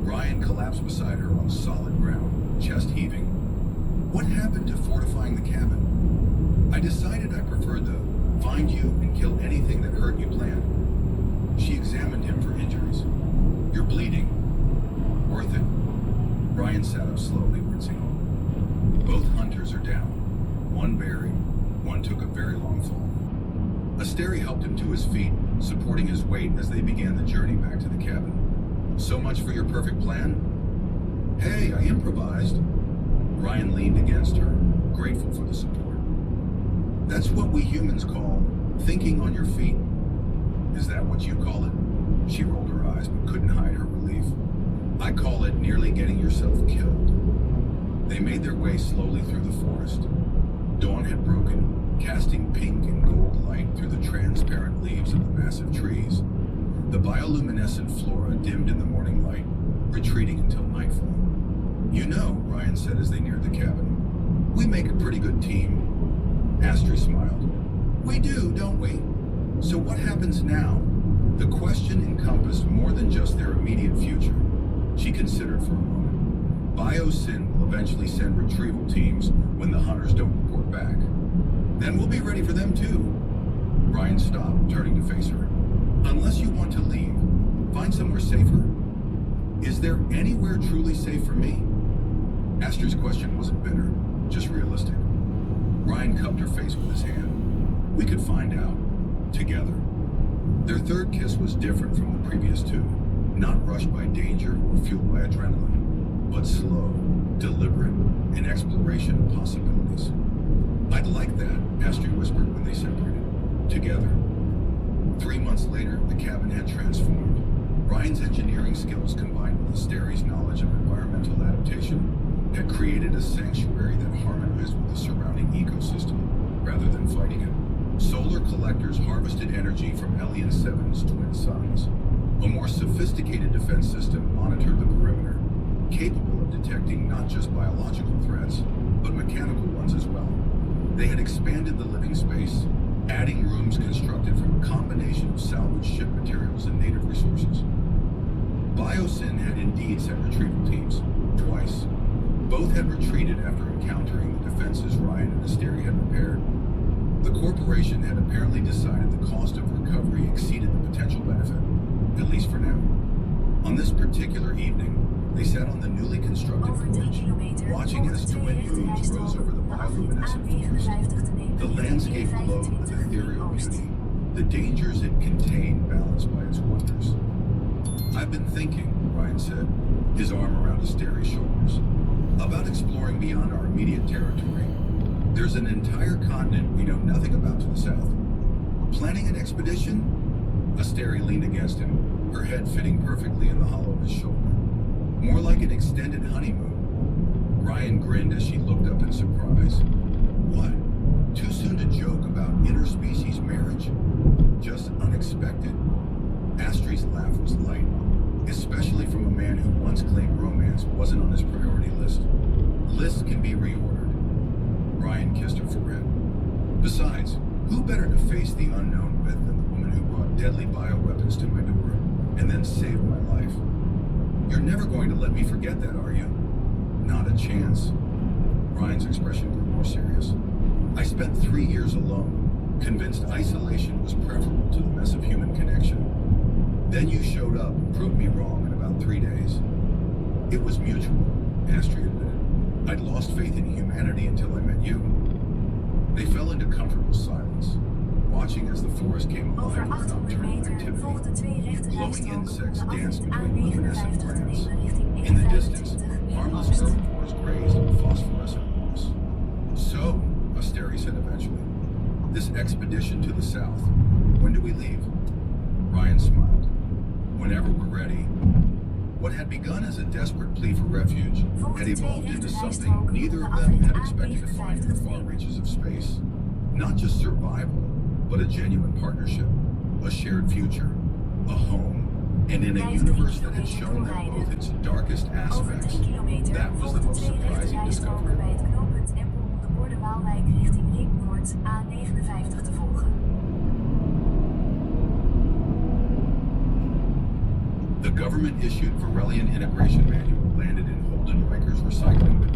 Ryan collapsed beside her on solid ground, chest heaving. "What happened to fortifying the cabin?" "I decided I preferred the find you and kill anything that hurt you plan." She examined him for injuries. "You're bleeding." "Worth it." Ryan sat up slowly, wincing. Both hunters are down. One buried, one took a very long fall. Asteri helped him to his feet, supporting his weight as they began the journey back to the cabin. "So much for your perfect plan?" "Hey, I improvised." Ryan leaned against her, grateful for the support. "That's what we humans call thinking on your feet." "Is that what you call it?" She rolled her eyes but couldn't hide her relief. "I call it nearly getting yourself killed." They made their way slowly through the forest. Dawn had broken, casting pink and gold light through the transparent leaves of the massive trees. The bioluminescent flora dimmed in the morning light, retreating until nightfall. "You know," Ryan said as they neared the cabin, "we make a pretty good team." Astri smiled. "We do, don't we? So what happens now?" The question encompassed more than just their immediate future. She considered for a moment. BioSyn will eventually send retrieval teams when the hunters don't report back. Then we'll be ready for them too. Ryan stopped, turning to face her. "Unless you want to leave, find somewhere safer." "Is there anywhere truly safe for me?" Astri's question wasn't bitter, just realistic. Ryan cupped her face with his hand. "We could find out. Together." Their third kiss was different from the previous two, not rushed by danger or fueled by adrenaline, but slow, deliberate, an exploration of possibilities. "I'd like that," Astri whispered when they separated. Together. 3 months later, the cabin had transformed. Ryan's engineering skills combined with Asteri's knowledge of environmental adaptation had created a sanctuary that harmonized with the surrounding ecosystem rather than fighting it. Solar collectors harvested energy from Alien 7's twin suns. A more sophisticated defense system monitored the perimeter, capable of detecting not just biological threats, but mechanical ones as well. They had expanded the living space, adding rooms constructed from a combination of salvaged ship materials and native resources. BioSyn had indeed sent retrieval teams, twice. Both had retreated after encountering the defenses Ryan and Asteri had repaired. The corporation had apparently decided the cost of recovery exceeded the potential benefit, at least for now. On this particular evening, they sat on the newly constructed Over 10 bridge, kilometer watching as volgt de twin rechte moons rose over the rijstrook naar bioluminescent forest. A54 te nemen. The landscape glowed with ethereal beauty, the dangers it contained balanced by its wonders. "I've been thinking," Ryan said, his arm around Asteri's shoulders, "about exploring beyond our immediate territory. There's an entire continent we know nothing about to the south. Planning an expedition?" Asteri leaned against him, her head fitting perfectly in the hollow of his shoulder. "More like an extended honeymoon." Ryan grinned as she looked up in surprise. "What? Too soon to joke about interspecies marriage? Just unexpected?" Astri's laugh was light, especially from a man who once claimed romance wasn't on his priority list. Lists can be reordered. Ryan kissed her forehead. "Besides, who better to face the unknown with than the woman who brought deadly bioweapons to my door and then saved my life? You're never going to let me forget that, are you?" "Not a chance." Ryan's expression grew more serious. "I spent 3 years alone, convinced isolation was preferable to the mess of human connection. Then you showed up and proved me wrong in about 3 days. It was mutual, Astrid admitted. I'd lost faith in humanity until I met you. They fell into comfortable silence, watching as the forest came Over alive with 800 nocturnal meter activity. volgden twee rechte Glowing rijstroken om insects de danced afrit between luminescent A59 te plants. nemen richting In the distance, E25 harmless Oost. herbivores grazed on phosphorescent moss. So, Asteri said eventually, this expedition to the south, when do we leave? Ryan smiled. Whenever we're ready. What had begun as a desperate plea for refuge had evolved into something neither of them had expected to find in the far reaches of space. Not just survival, but a genuine partnership, a shared future, a home, and in a universe that had shown them both its darkest Over aspects. 3 kilometer That was the volgden most twee rechte surprising rijstroken discovery. bij het knooppunt Empel om de borden Waalwijk richting Ring Noord A59 te volgen. The government-issued Varelian integration manual landed in Holden Rikers recycling bin.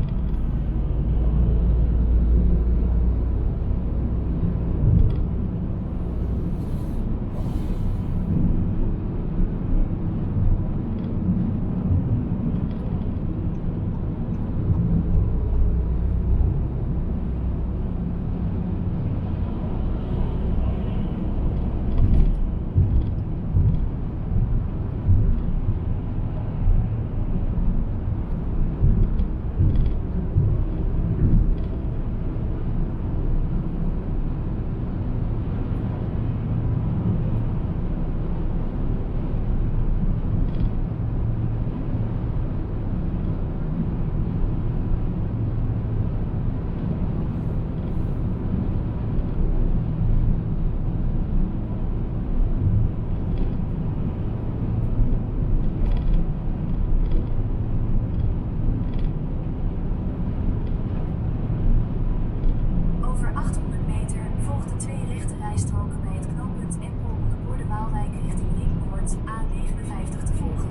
Over 800 meter volgden twee rechte rijstroken bij het knooppunt Empel om de borden Waalwijk richting Ring Noord A59 te volgen.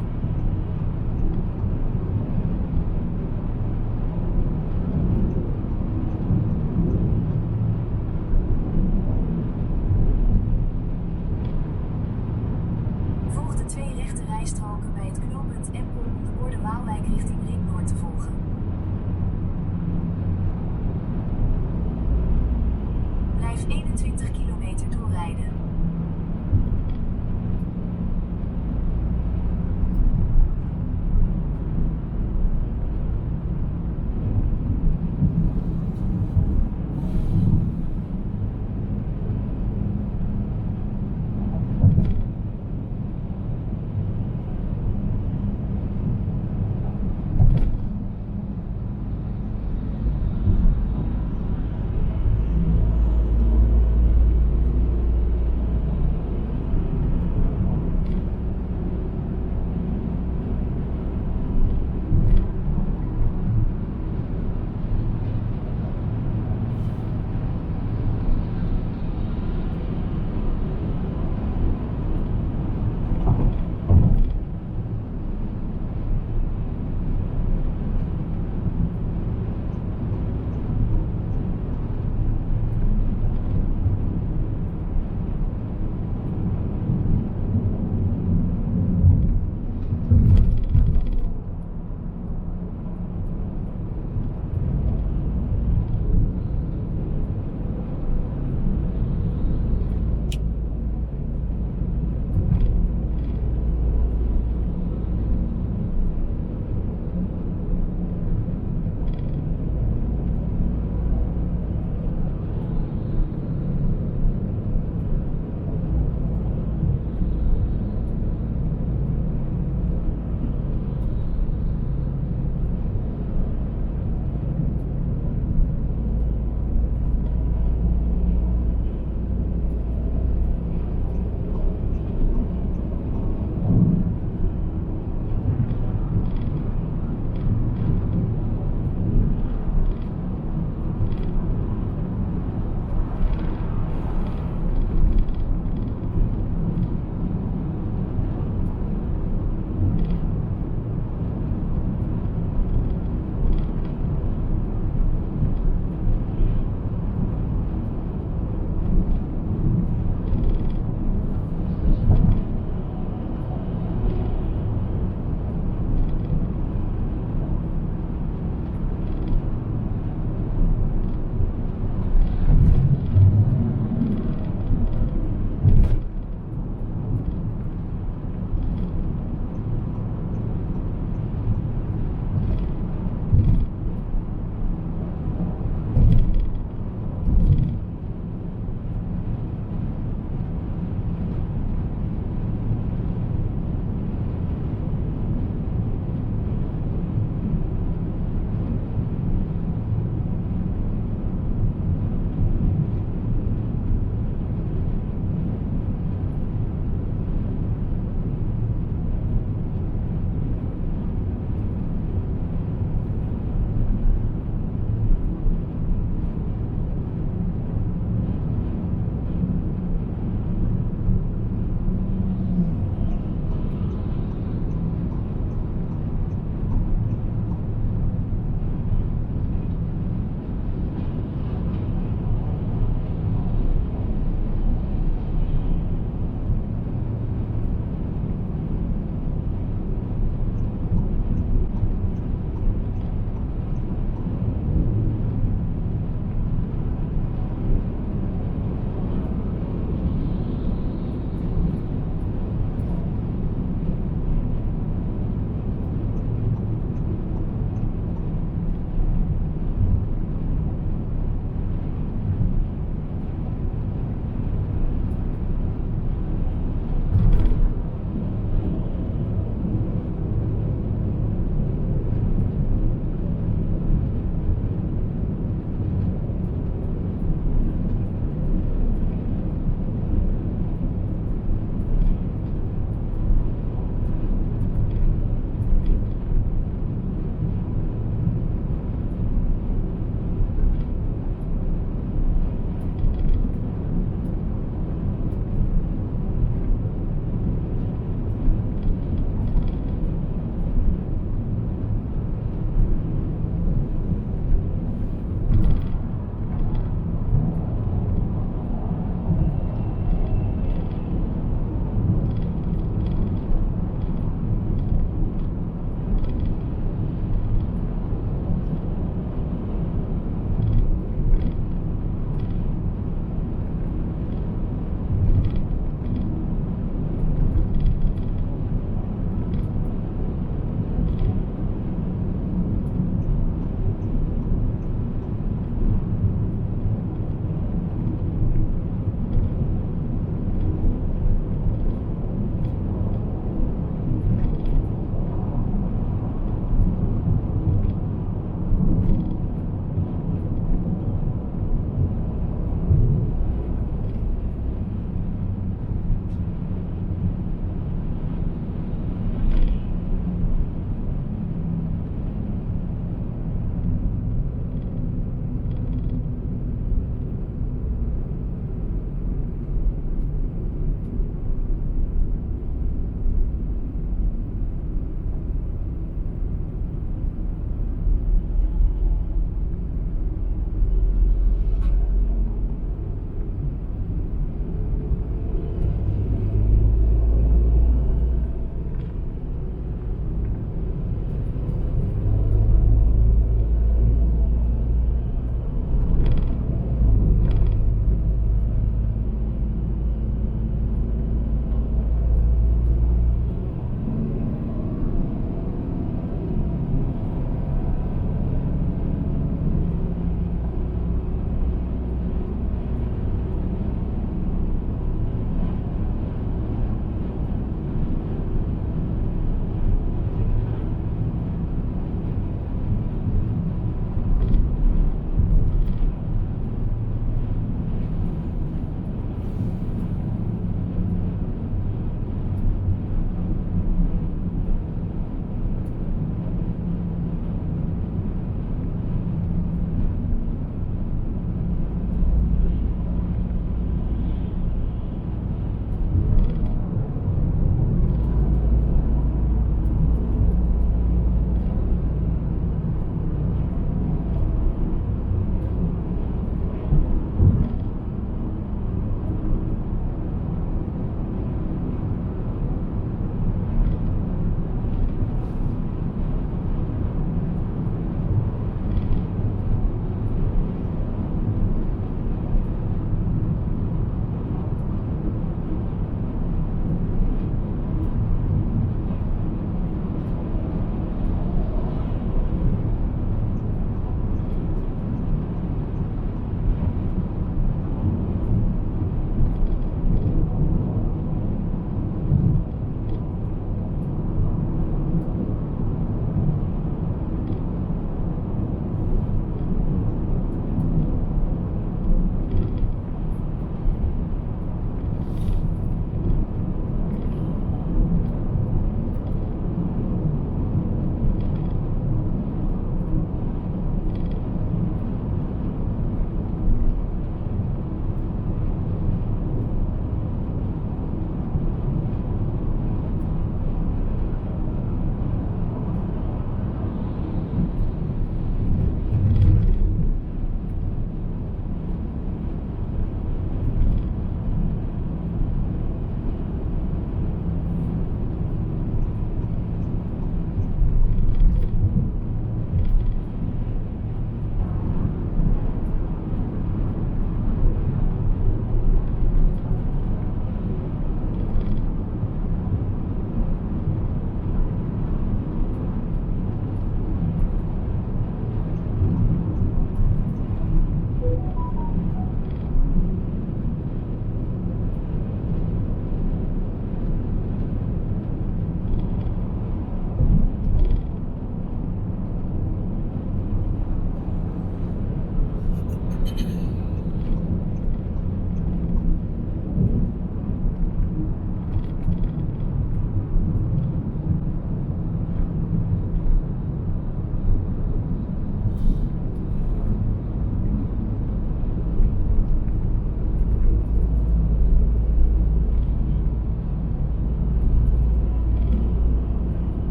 Volgden twee rechte rijstroken bij het knooppunt Empel om de borden Waalwijk richting Ring Noord te volgen. Blijf 21 kilometer doorrijden.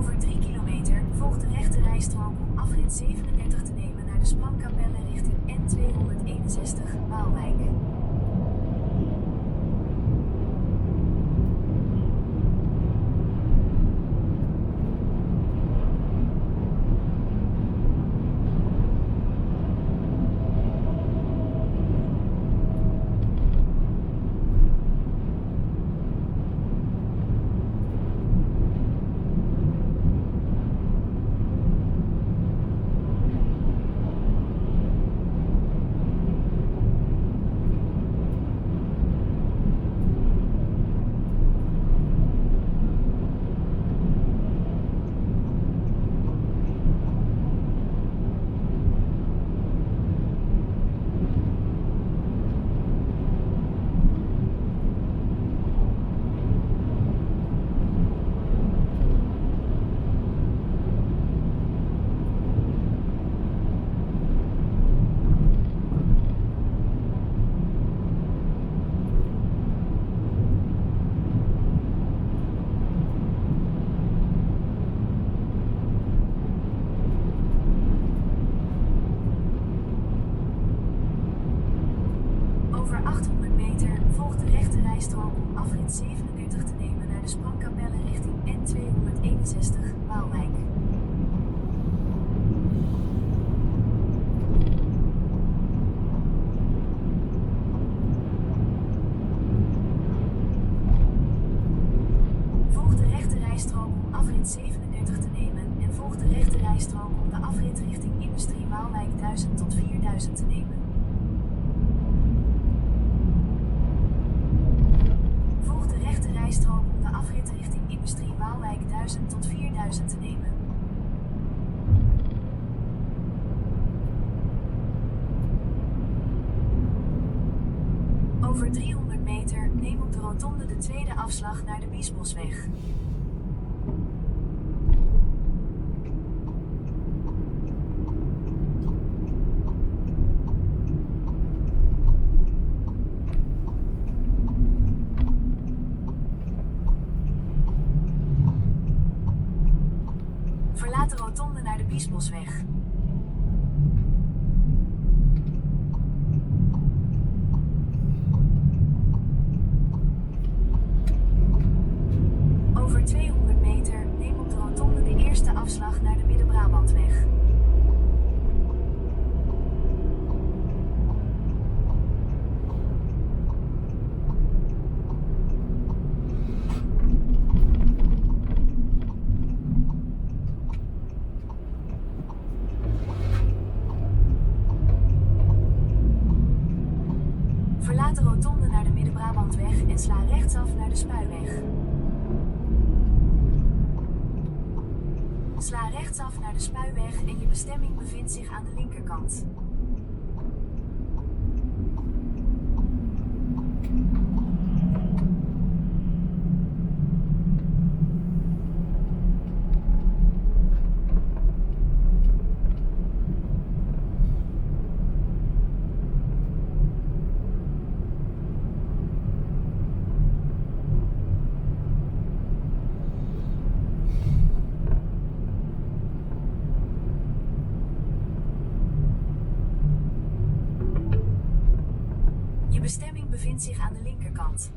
Over 3 kilometer volgt de rechte rijstrook om afrit 37 te nemen naar de Sprangkapelle richting N261 Waalwijk. Over 800 meter volgt de rechte rijstrook om afrit 37 te nemen naar de Sprangkapelle richting N261 Waalwijk. Volg de rechte rijstrook om afrit 37 te nemen en volg de rechte rijstrook om de afrit richting Industrie Waalwijk 1000 tot 4000 te nemen. Volg de rechte rijstrook om de afrit richting Industrie Waalwijk 1000 tot 4000 te nemen. Over 300 meter neem op de rotonde de tweede afslag naar de Biesbosweg. Verlaat de rotonde naar de Biesbosweg. Over 200 meter neem op de rotonde de eerste afslag naar de Midden-Brabantweg. Verlaat de rotonde naar de Midden-Brabantweg en sla rechtsaf naar de Spuiweg. Sla rechtsaf naar de Spuiweg en je bestemming bevindt zich aan de linkerkant. Je bestemming bevindt zich aan de linkerkant.